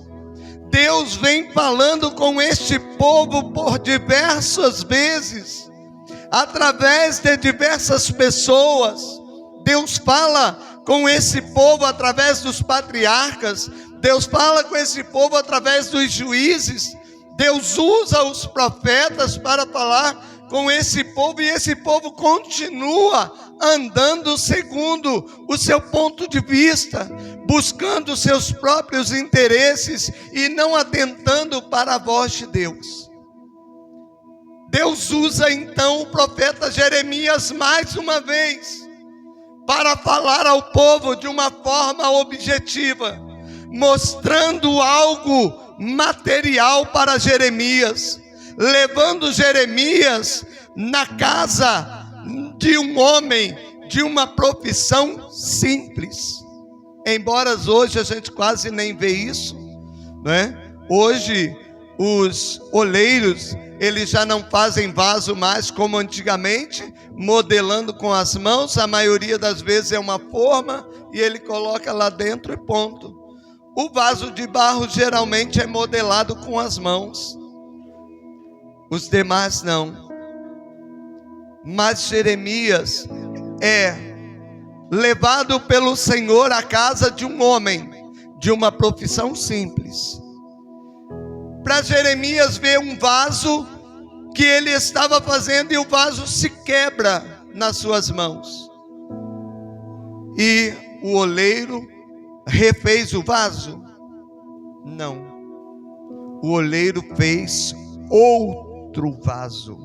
Deus vem falando com este povo por diversas vezes, através de diversas pessoas. Deus fala com esse povo através dos patriarcas, Deus fala com esse povo através dos juízes, Deus usa os profetas para falar com esse povo, e esse povo continua andando segundo o seu ponto de vista, buscando seus próprios interesses e não atentando para a voz de Deus. Deus usa então o profeta Jeremias mais uma vez para falar ao povo de uma forma objetiva, mostrando algo material para Jeremias, levando Jeremias na casa de um homem de uma profissão simples. Embora hoje a gente quase nem vê isso, né? Hoje os oleiros, eles já não fazem vaso mais como antigamente, modelando com as mãos. A maioria das vezes é uma forma e ele coloca lá dentro e ponto. O vaso de barro geralmente é modelado com as mãos, os demais não. Mas Jeremias é levado pelo Senhor à casa de um homem de uma profissão simples, para Jeremias ver um vaso que ele estava fazendo, e o vaso se quebra nas suas mãos. E o oleiro refez o vaso? Não. O oleiro fez outro vaso,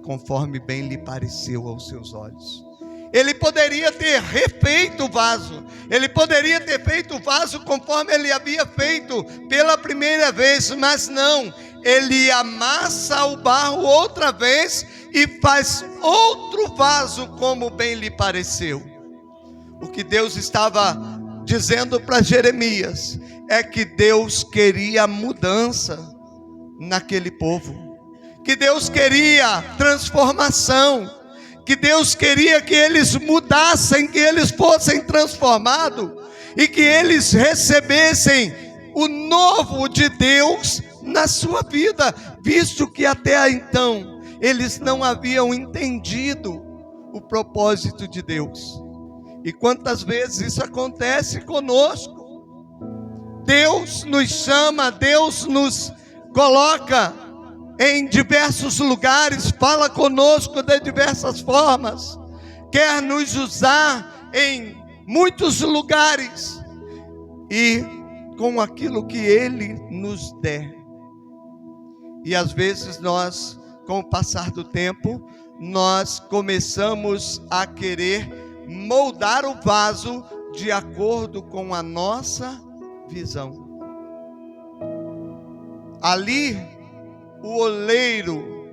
conforme bem lhe pareceu aos seus olhos. Ele poderia ter refeito o vaso, ele poderia ter feito o vaso conforme ele havia feito pela primeira vez, mas não, ele amassa o barro outra vez e faz outro vaso como bem lhe pareceu. O que Deus estava dizendo para Jeremias é que Deus queria mudança naquele povo, que Deus queria transformação, que Deus queria que eles mudassem, que eles fossem transformados e que eles recebessem o novo de Deus na sua vida, visto que até então eles não haviam entendido o propósito de Deus. E quantas vezes isso acontece conosco? Deus nos chama, Deus nos coloca em diversos lugares, fala conosco de diversas formas, quer nos usar em muitos lugares, e com aquilo que Ele nos der. E às vezes nós, com o passar do tempo, nós começamos a querer moldar o vaso de acordo com a nossa visão. Ali, o oleiro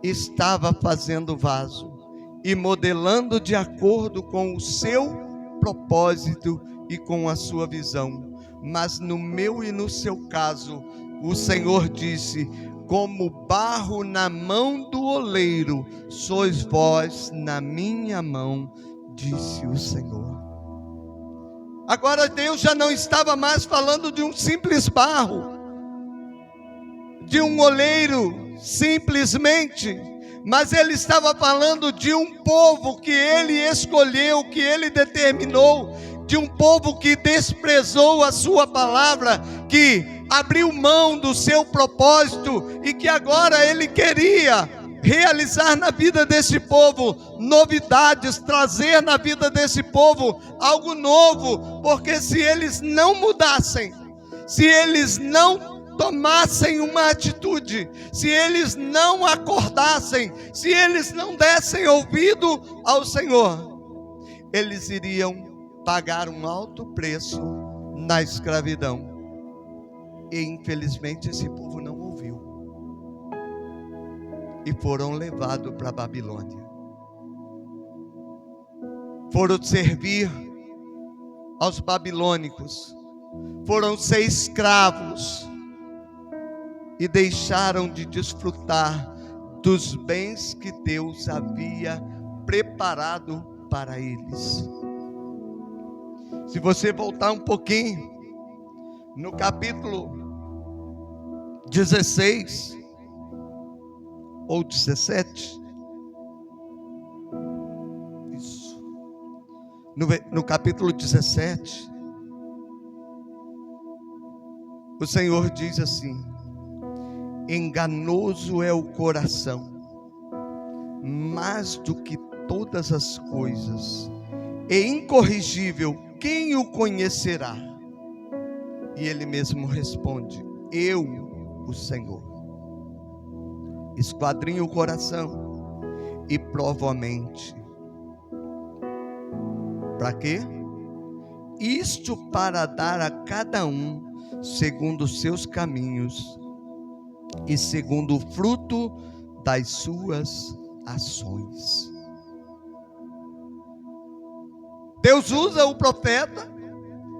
estava fazendo vaso e modelando de acordo com o seu propósito e com a sua visão. Mas no meu e no seu caso, o Senhor disse: como barro na mão do oleiro, sois vós na minha mão, disse o Senhor. Agora Deus já não estava mais falando de um simples barro, de um oleiro simplesmente, mas Ele estava falando de um povo que Ele escolheu, que Ele determinou, de um povo que desprezou a sua palavra, que abriu mão do seu propósito e que agora Ele queria realizar na vida desse povo novidades, trazer na vida desse povo algo novo, porque se eles não mudassem, se eles não tomassem uma atitude, se eles não acordassem, se eles não dessem ouvido ao Senhor, eles iriam pagar um alto preço na escravidão. E infelizmente esse povo não ouviu. E foram levados para a Babilônia. Foram servir aos babilônicos. Foram ser escravos. E deixaram de desfrutar dos bens que Deus havia preparado para eles. Se você voltar um pouquinho, no capítulo 16 ou 17, isso, no capítulo 17, o Senhor diz assim: enganoso é o coração, mais do que todas as coisas, e incorrigível, quem o conhecerá? E ele mesmo responde: eu, o Senhor. Esquadrinha o coração e prova a mente. Para quê? Isto para dar a cada um segundo os seus caminhos e segundo o fruto das suas ações. Deus usa o profeta,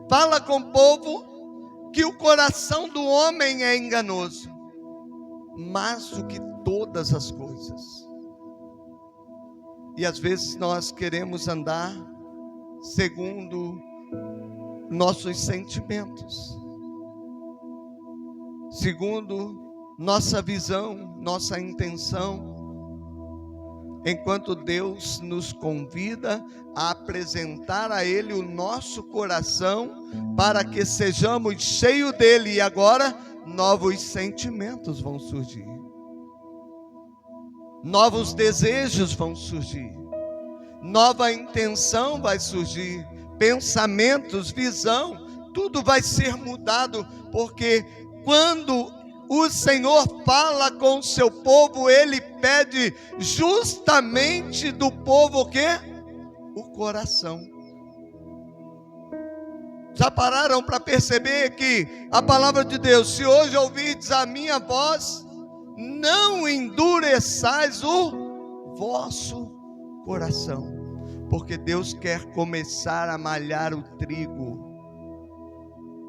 fala com o povo que o coração do homem é enganoso, mais do que todas as coisas. E às vezes nós queremos andar segundo nossos sentimentos, segundo nossa visão, nossa intenção, enquanto Deus nos convida a apresentar a Ele o nosso coração, para que sejamos cheios dEle. E agora, novos sentimentos vão surgir, novos desejos vão surgir, nova intenção vai surgir, pensamentos, visão, tudo vai ser mudado, porque quando o Senhor fala com o seu povo, Ele pede justamente do povo o quê? O coração. Já pararam para perceber que a palavra de Deus: se hoje ouvirdes a minha voz, não endureçais o vosso coração, porque Deus quer começar a malhar o trigo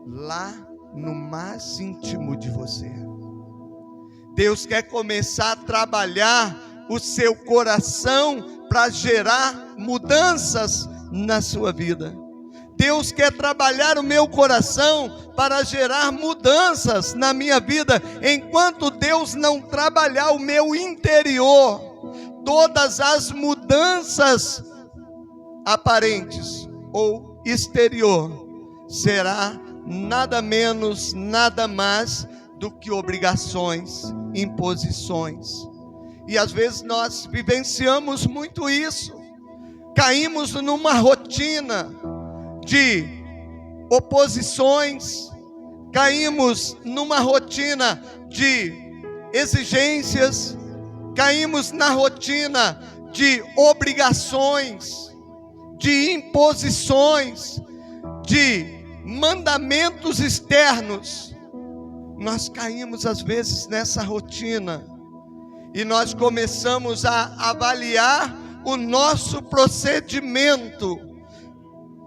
lá no mais íntimo de você. Deus quer começar a trabalhar o seu coração para gerar mudanças na sua vida. Deus quer trabalhar o meu coração para gerar mudanças na minha vida. Enquanto Deus não trabalhar o meu interior, todas as mudanças aparentes ou exterior será nada menos, nada mais do que obrigações, imposições. E às vezes nós vivenciamos muito isso. Caímos numa rotina de oposições, caímos numa rotina de exigências, caímos na rotina de obrigações, de imposições, de mandamentos externos. Nós caímos às vezes nessa rotina e nós começamos a avaliar o nosso procedimento,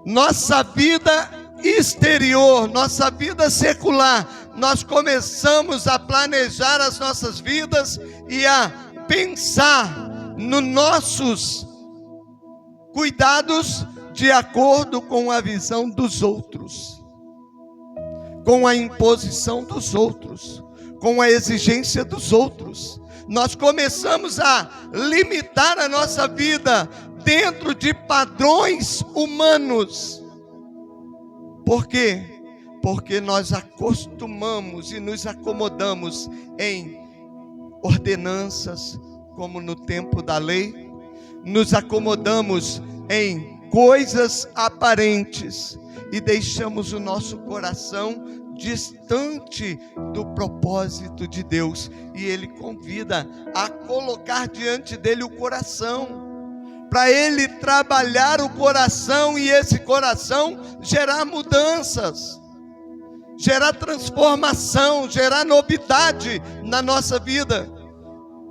nossa vida exterior, nossa vida secular. Nós começamos a planejar as nossas vidas e a pensar nos nossos cuidados de acordo com a visão dos outros, com a imposição dos outros, com a exigência dos outros. Nós começamos a limitar a nossa vida dentro de padrões humanos. Por quê? Porque nós acostumamos e nos acomodamos em ordenanças, como no tempo da lei, nos acomodamos em coisas aparentes e deixamos o nosso coração distante do propósito de Deus. E Ele convida a colocar diante dele o coração, para Ele trabalhar o coração e esse coração gerar mudanças. gerar transformação, gerar novidade na nossa vida.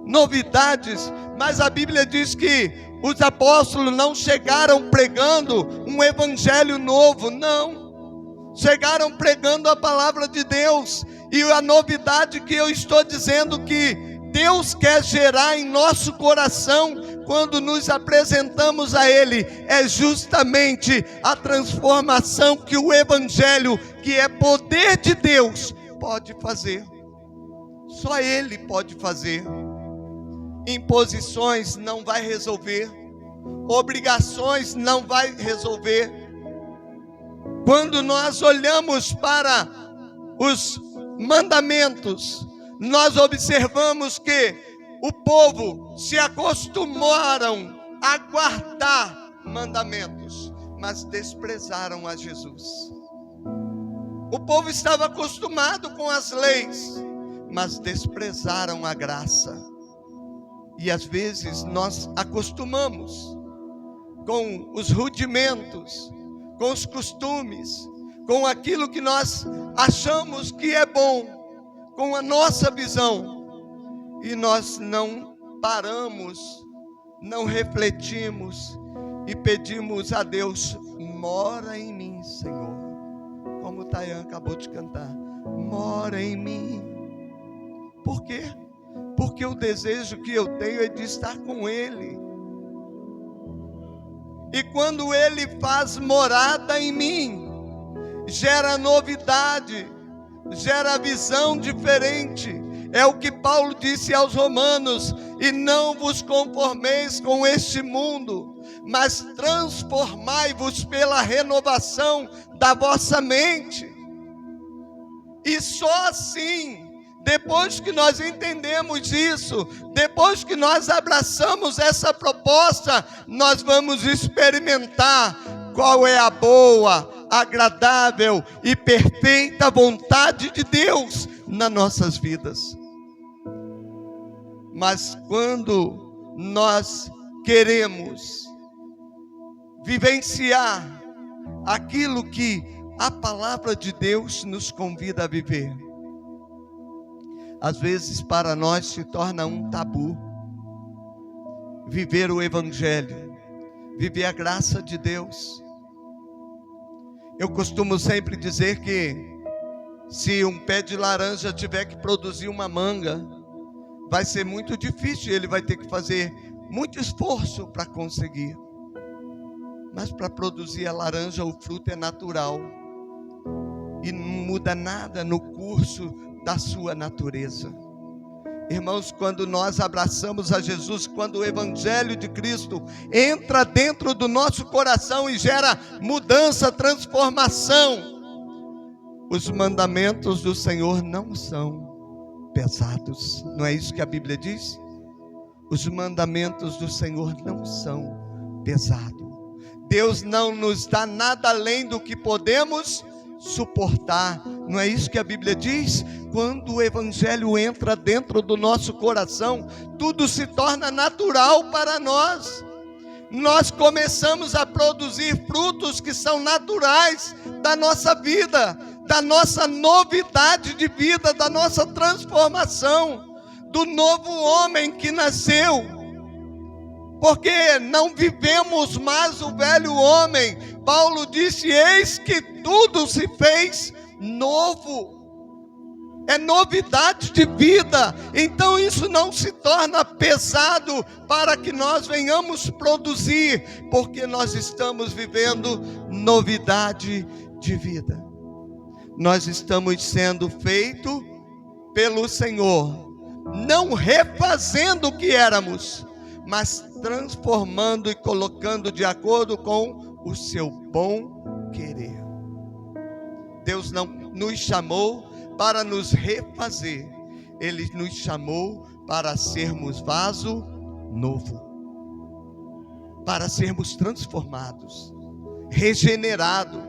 Novidades. Mas a Bíblia diz que os apóstolos não chegaram pregando um evangelho novo, não. Chegaram pregando a palavra de Deus. E a novidade que eu estou dizendo que Deus quer gerar em nosso coração quando nos apresentamos a Ele, é justamente a transformação que o evangelho, que é poder de Deus, pode fazer. Só Ele pode fazer. Imposições não vai resolver. Obrigações não vai resolver. Quando nós olhamos para os mandamentos, nós observamos que o povo se acostumaram a guardar mandamentos, mas desprezaram a Jesus. O povo estava acostumado com as leis, mas desprezaram a graça. E às vezes nós acostumamos com os rudimentos, com os costumes, com aquilo que nós achamos que é bom, com a nossa visão, e nós não paramos, não refletimos e pedimos a Deus: mora em mim, Senhor. Como o Tayan acabou de cantar, mora em mim. Por quê? Porque o desejo que eu tenho é de estar com Ele. E quando Ele faz morada em mim, gera novidade, gera visão diferente. É o que Paulo disse aos Romanos: e não vos conformeis com este mundo, mas transformai-vos pela renovação da vossa mente. E só assim, depois que nós entendemos isso, depois que nós abraçamos essa proposta, nós vamos experimentar qual é a boa, agradável e perfeita vontade de Deus nas nossas vidas. Mas quando nós queremos vivenciar aquilo que a palavra de Deus nos convida a viver, às vezes para nós se torna um tabu viver o evangelho, viver a graça de Deus. Eu costumo sempre dizer que se um pé de laranja tiver que produzir uma manga, vai ser muito difícil, ele vai ter que fazer muito esforço para conseguir. Mas para produzir a laranja, o fruto é natural e não muda nada no curso da sua natureza. Irmãos, quando nós abraçamos a Jesus, quando o evangelho de Cristo entra dentro do nosso coração e gera mudança, transformação, os mandamentos do Senhor não são pesados. Não é isso que a Bíblia diz? Os mandamentos do Senhor não são pesados. Deus não nos dá nada além do que podemos suportar. Não é isso que a Bíblia diz? Quando o evangelho entra dentro do nosso coração, tudo se torna natural para nós. Nós começamos a produzir frutos que são naturais da nossa vida, da nossa novidade de vida, da nossa transformação, do novo homem que nasceu. Porque não vivemos mais o velho homem. Paulo disse: eis que tudo se fez novo. É novidade de vida. Então isso não se torna pesado para que nós venhamos produzir, porque nós estamos vivendo novidade de vida. Nós estamos sendo feitos pelo Senhor, não refazendo o que éramos, mas transformando e colocando de acordo com o seu bom querer. Deus não nos chamou para nos refazer, Ele nos chamou para sermos vaso novo, para sermos transformados, regenerados.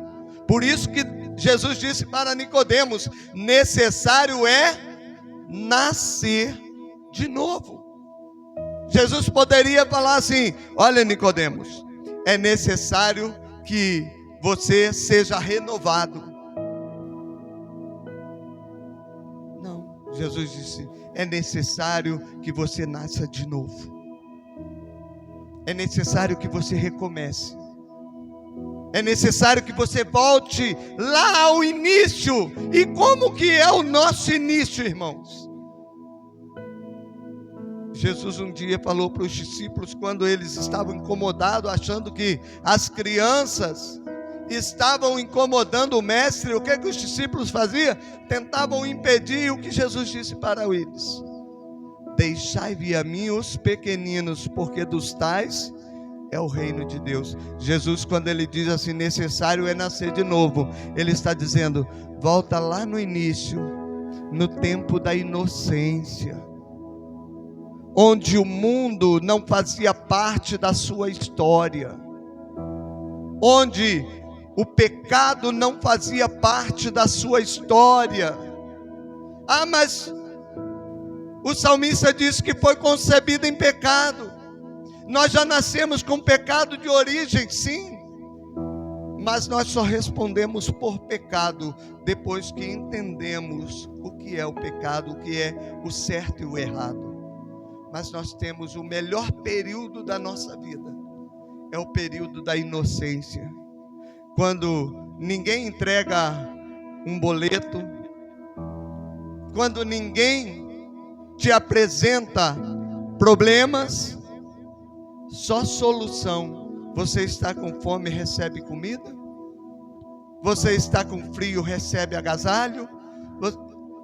Por isso que Jesus disse para Nicodemos: necessário é nascer de novo. Jesus poderia falar assim: olha, Nicodemos, é necessário que você seja renovado. Jesus disse: é necessário que você nasça de novo. É necessário que você recomece. É necessário que você volte lá ao início. E como que é o nosso início, irmãos? Jesus um dia falou para os discípulos, quando eles estavam incomodados, achando que as crianças estavam incomodando o mestre, o que os discípulos faziam? Tentavam impedir. O que Jesus disse para eles: deixai vir a mim os pequeninos, porque dos tais é o reino de Deus. Jesus, quando ele diz assim, necessário é nascer de novo, ele está dizendo: volta lá no início, no tempo da inocência, onde o mundo não fazia parte da sua história, onde o pecado não fazia parte da sua história. Ah, mas o salmista diz que foi concebido em pecado. Nós já nascemos com pecado de origem, sim, mas nós só respondemos por pecado depois que entendemos o que é o pecado, o que é o certo e o errado. Mas nós temos o melhor período da nossa vida, é o período da inocência, quando ninguém entrega um boleto, quando ninguém te apresenta problemas, só solução. Você está com fome, recebe comida. Você está com frio, recebe agasalho.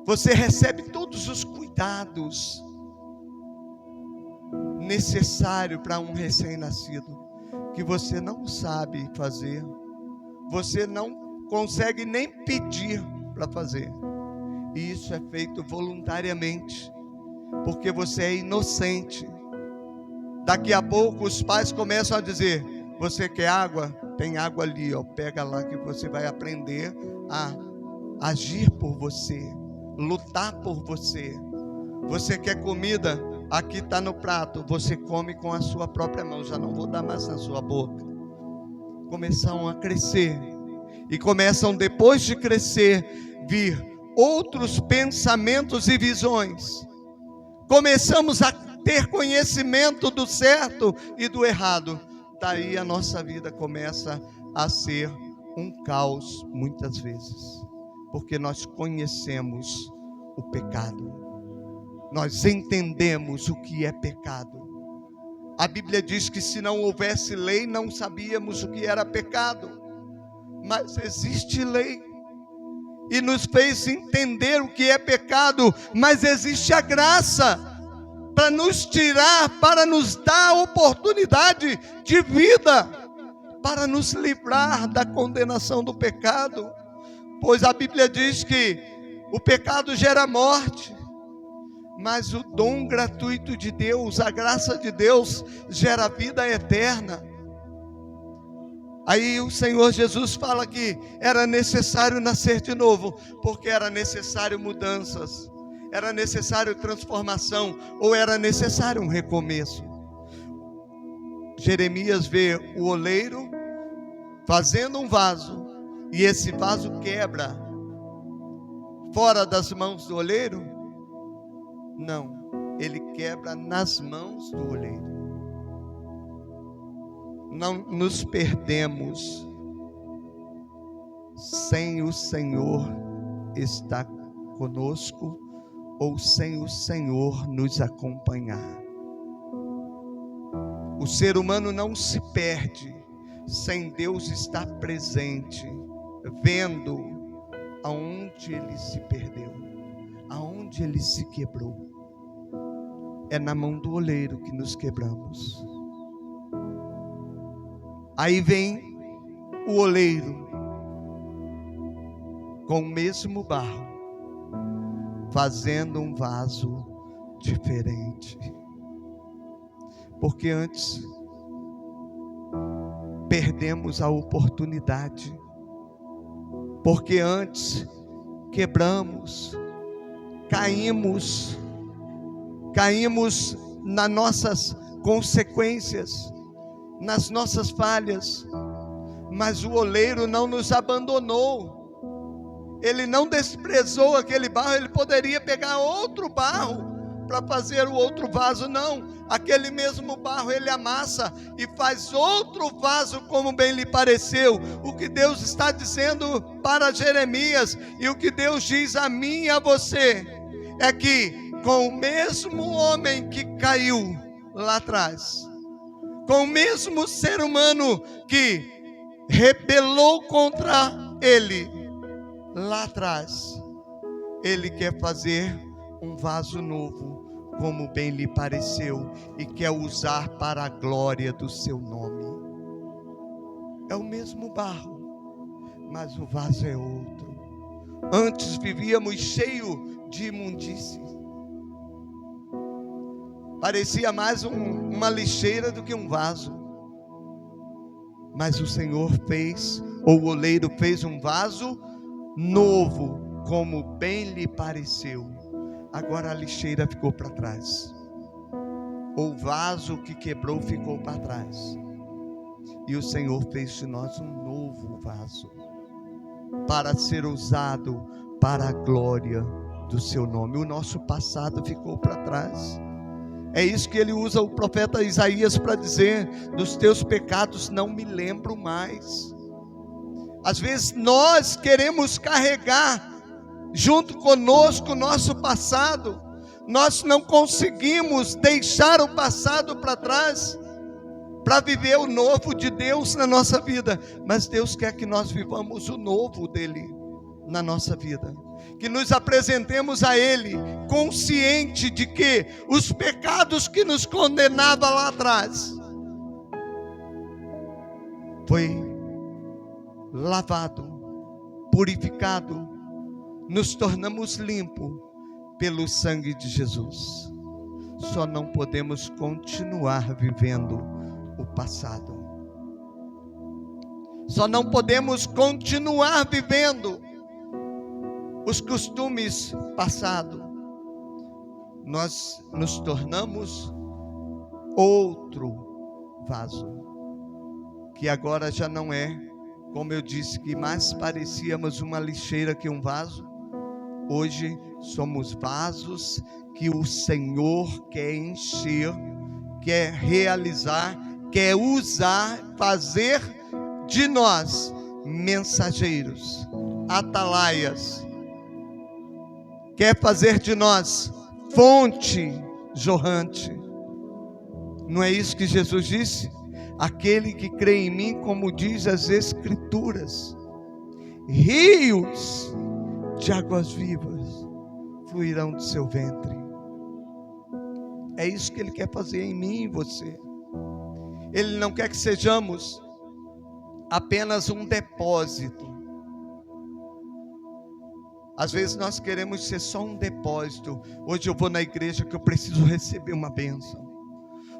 Você recebe todos os cuidados necessários para um recém-nascido, que você não sabe fazer, você não consegue nem pedir para fazer. E isso é feito voluntariamente, porque você é inocente. Daqui a pouco os pais começam a dizer: você quer água? Tem água ali, ó, pega lá, que você vai aprender a agir por você, lutar por você. Você quer comida? Aqui está no prato, você come com a sua própria mão, já não vou dar mais na sua boca. Começam a crescer, e começam, depois de crescer, vir outros pensamentos e visões. Começamos a ter conhecimento do certo e do errado. Daí a nossa vida começa a ser um caos muitas vezes, porque nós conhecemos o pecado, nós entendemos o que é pecado. A Bíblia diz que se não houvesse lei, não sabíamos o que era pecado, mas existe lei e nos fez entender o que é pecado. Mas existe a graça para nos tirar, para nos dar a oportunidade de vida, para nos livrar da condenação do pecado. Pois a Bíblia diz que o pecado gera morte, mas o dom gratuito de Deus, a graça de Deus, gera vida eterna. Aí o Senhor Jesus fala que era necessário nascer de novo, porque era necessário mudanças, era necessário transformação, ou era necessário um recomeço. Jeremias vê o oleiro fazendo um vaso, e esse vaso quebra fora das mãos do oleiro? Não, ele quebra nas mãos do oleiro. Não nos perdemos sem o Senhor estar conosco, ou sem o Senhor nos acompanhar. O ser humano não se perde sem Deus estar presente, vendo aonde ele se perdeu, aonde ele se quebrou. É na mão do oleiro que nos quebramos. Aí vem o oleiro com o mesmo barro, fazendo um vaso diferente. Porque antes perdemos a oportunidade, porque antes quebramos, caímos nas nossas consequências, nas nossas falhas, mas o oleiro não nos abandonou. ele não desprezou aquele barro. Ele poderia pegar outro barro para fazer o outro vaso. Não, aquele mesmo barro ele amassa e faz outro vaso como bem lhe pareceu. O que Deus está dizendo para Jeremias, e o que Deus diz a mim e a você, é que com o mesmo homem que caiu lá atrás, com o mesmo ser humano que rebelou contra ele lá atrás, ele quer fazer um vaso novo, como bem lhe pareceu, e quer usar para a glória do seu nome. É o mesmo barro, mas o vaso é outro. Antes vivíamos cheio de imundície, parecia mais uma lixeira do que um vaso. Mas o Senhor fez, ou o oleiro fez um vaso novo, como bem lhe pareceu. Agora a lixeira ficou para trás, o vaso que quebrou ficou para trás, e o Senhor fez de nós um novo vaso, para ser usado para a glória do seu nome. O nosso passado ficou para trás. É isso que ele usa o profeta Isaías para dizer: dos teus pecados não me lembro mais. Às vezes nós queremos carregar junto conosco o nosso passado. Nós não conseguimos deixar o passado para trás para viver o novo de Deus na nossa vida. Mas Deus quer que nós vivamos o novo dele na nossa vida, que nos apresentemos a Ele consciente de que os pecados que nos condenavam lá atrás foi lavado, purificado, nos tornamos limpos pelo sangue de Jesus. Só não podemos continuar vivendo o passado. Só não podemos continuar vivendo os costumes passados. Nós nos tornamos outro vaso, que agora já não é, como eu disse, que mais parecíamos uma lixeira que um vaso. Hoje somos vasos que o Senhor quer encher, quer realizar, quer usar, fazer de nós mensageiros, atalaias. Quer fazer de nós fonte jorrante. Não é isso que Jesus disse? Aquele que crê em mim, como diz as Escrituras, rios de águas vivas fluirão do seu ventre. É isso que Ele quer fazer em mim e em você. Ele não quer que sejamos apenas um depósito. Às vezes nós queremos ser só um depósito. Hoje eu vou na igreja que eu preciso receber uma bênção.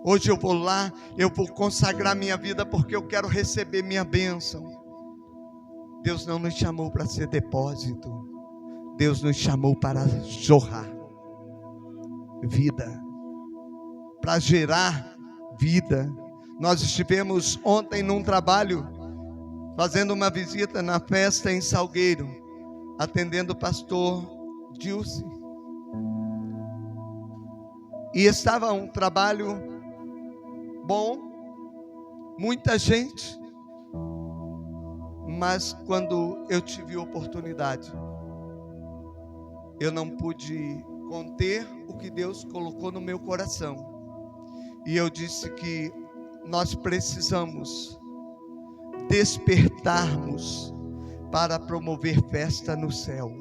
Hoje eu vou lá, eu vou consagrar minha vida porque eu quero receber minha bênção. Deus não nos chamou para ser depósito. Deus nos chamou para jorrar vida, para gerar vida. Nós estivemos ontem num trabalho, fazendo uma visita na festa em Salgueiro, atendendo o pastor Dilce. E estava um trabalho bom, muita gente, mas quando eu tive oportunidade, eu não pude conter o que Deus colocou no meu coração. E eu disse que nós precisamos despertarmos para promover festa no céu.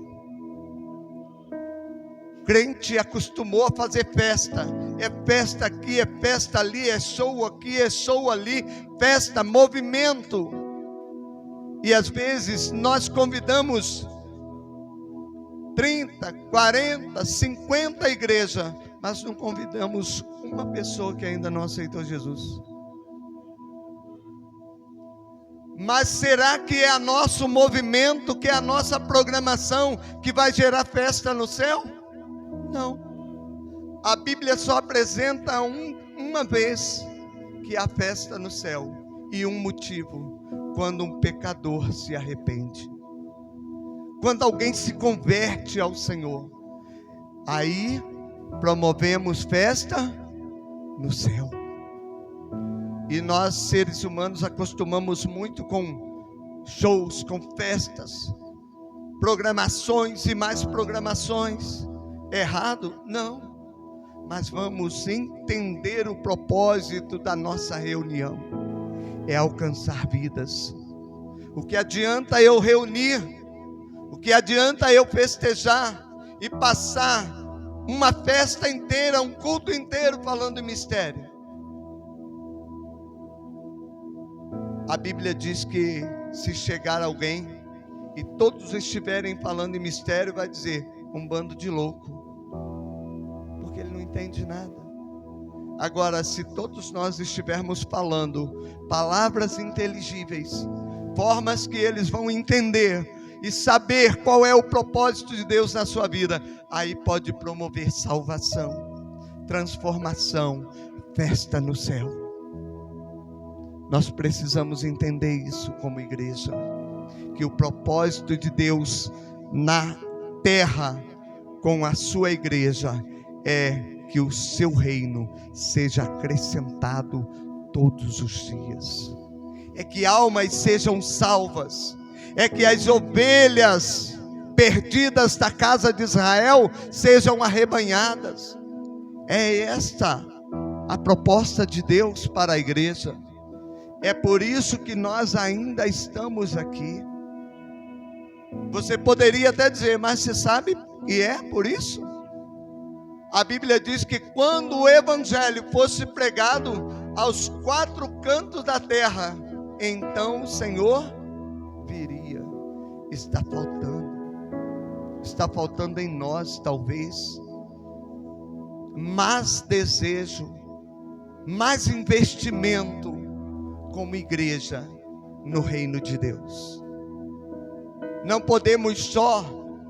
Crente acostumou a fazer festa. É festa aqui, é festa ali, é show aqui, é show ali. Festa, movimento. E às vezes nós convidamos 30, 40, 50 igrejas, mas não convidamos uma pessoa que ainda não aceitou Jesus. Mas será que é nosso movimento, que é a nossa programação que vai gerar festa no céu? Não. A Bíblia só apresenta uma vez que há festa no céu, e um motivo: quando um pecador se arrepende. quando alguém se converte ao Senhor, aí promovemos festa no céu. E nós, seres humanos, acostumamos muito com shows, com festas, programações e mais programações. Errado? Não. Mas vamos entender o propósito da nossa reunião. É alcançar vidas. O que adianta eu reunir? O que adianta eu festejar e passar uma festa inteira, um culto inteiro falando em mistério? A Bíblia diz que se chegar alguém e todos estiverem falando em mistério, vai dizer, um bando de louco, porque ele não entende nada. Agora, se todos nós estivermos falando palavras inteligíveis, formas que eles vão entender e saber qual é o propósito de Deus na sua vida, aí pode promover salvação, transformação, festa no céu. Nós precisamos entender isso como igreja, que o propósito de Deus na terra com a sua igreja é que o seu reino seja acrescentado todos os dias, é que almas sejam salvas, é que as ovelhas perdidas da casa de Israel sejam arrebanhadas. É esta a proposta de Deus para a igreja. É por isso que nós ainda estamos aqui. Você poderia até dizer, mas você sabe, e é por isso? A Bíblia diz que quando o evangelho fosse pregado aos 4 cantos da terra, então o Senhor viria. Está faltando em nós talvez mais desejo, mais investimento como igreja no reino de Deus. Não podemos só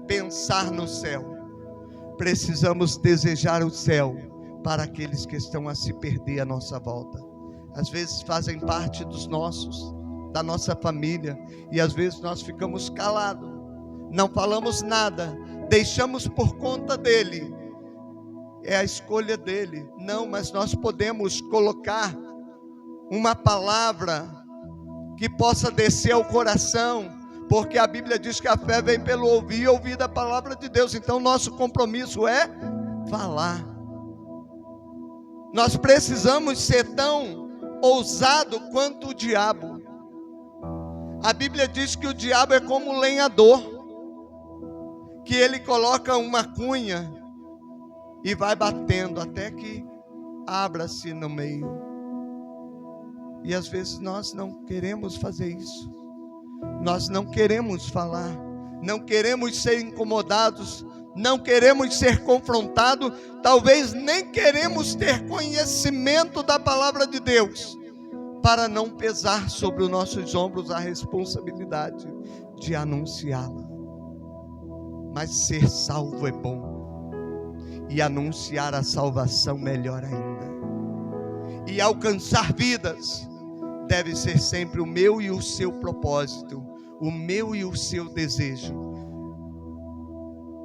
pensar no céu, precisamos desejar o céu para aqueles que estão a se perder à nossa volta. Às vezes fazem parte da nossa família, e às vezes nós ficamos calados, não falamos nada, deixamos por conta dele, é a escolha dele. Não, mas nós podemos colocar uma palavra que possa descer ao coração, porque a Bíblia diz que a fé vem pelo ouvir e ouvir da palavra de Deus. Então nosso compromisso é falar. Nós precisamos ser tão ousado quanto o diabo. A Bíblia diz que o diabo é como um lenhador, que ele coloca uma cunha e vai batendo até que abra-se no meio. E às vezes nós não queremos fazer isso. Nós não queremos falar, não queremos ser incomodados, não queremos ser confrontados, talvez nem queremos ter conhecimento da palavra de Deus, para não pesar sobre os nossos ombros a responsabilidade de anunciá-la. Mas ser salvo é bom, e anunciar a salvação melhor ainda. E alcançar vidas deve ser sempre o meu e o seu propósito, o meu e o seu desejo.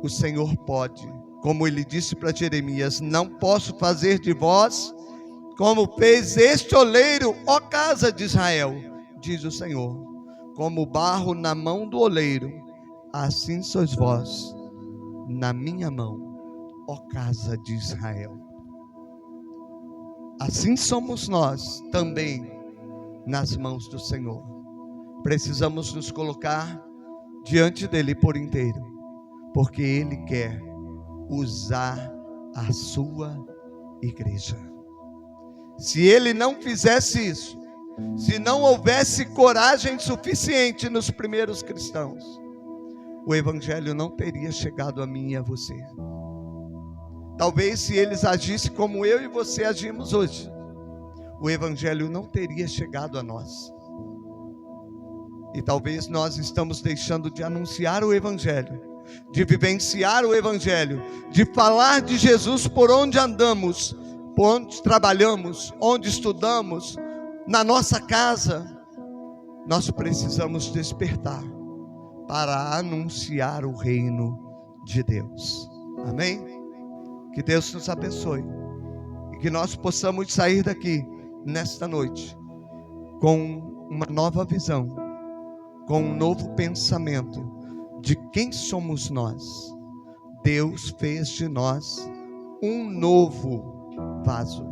O Senhor pode, como ele disse para Jeremias, não posso fazer de vós como fez este oleiro, ó casa de Israel, diz o Senhor, como barro na mão do oleiro, assim sois vós na minha mão, ó casa de Israel. Assim somos nós também nas mãos do Senhor. Precisamos nos colocar diante dele por inteiro, porque ele quer usar a sua igreja. Se ele não fizesse isso, se não houvesse coragem suficiente nos primeiros cristãos, o evangelho não teria chegado a mim e a você. Talvez se eles agissem como eu e você agimos hoje, o evangelho não teria chegado a nós. E talvez nós estamos deixando de anunciar o evangelho, de vivenciar o evangelho, de falar de Jesus por onde andamos, por onde trabalhamos, onde estudamos, na nossa casa. Nós precisamos despertar para anunciar o reino de Deus. Amém? Que Deus nos abençoe e que nós possamos sair daqui nesta noite com uma nova visão, com um novo pensamento de quem somos nós. Deus fez de nós um novo vaso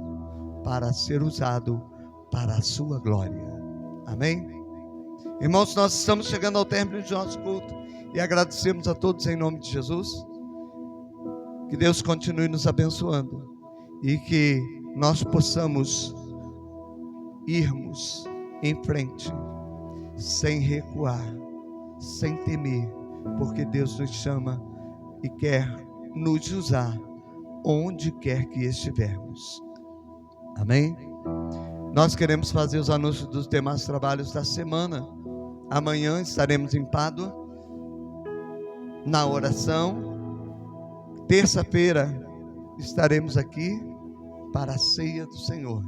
para ser usado para a sua glória. Amém? Irmãos, nós estamos chegando ao término de nosso culto e agradecemos a todos em nome de Jesus. Que Deus continue nos abençoando e que nós possamos irmos em frente, sem recuar, sem temer, porque Deus nos chama e quer nos usar onde quer que estivermos. Amém? Nós queremos fazer os anúncios dos demais trabalhos da semana. Amanhã estaremos em Pádua, na oração. Terça-feira estaremos aqui para a ceia do Senhor.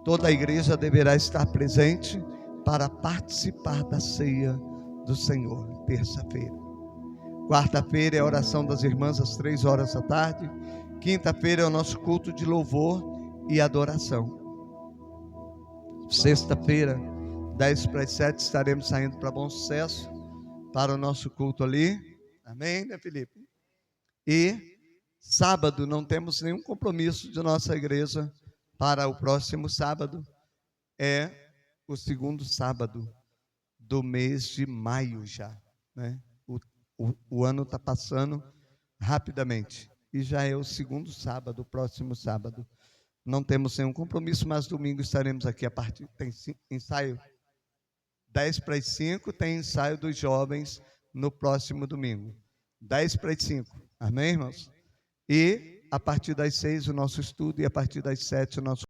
Toda a igreja deverá estar presente para participar da ceia do Senhor, terça-feira. Quarta-feira é a oração das irmãs às 3h da tarde. Quinta-feira é o nosso culto de louvor e adoração. Sexta-feira, 6:50, estaremos saindo para Bom Sucesso, para o nosso culto ali. Amém, né, Felipe? E sábado não temos nenhum compromisso de nossa igreja para o próximo sábado. É o segundo sábado do mês de maio já, né? O ano está passando rapidamente e já é o segundo sábado, o próximo sábado. Não temos nenhum compromisso, mas domingo estaremos aqui a partir. Tem ensaio 10:05, tem ensaio dos jovens no próximo domingo. 10:05, amém, irmãos? E a partir das 6 o nosso estudo e a partir das 7 o nosso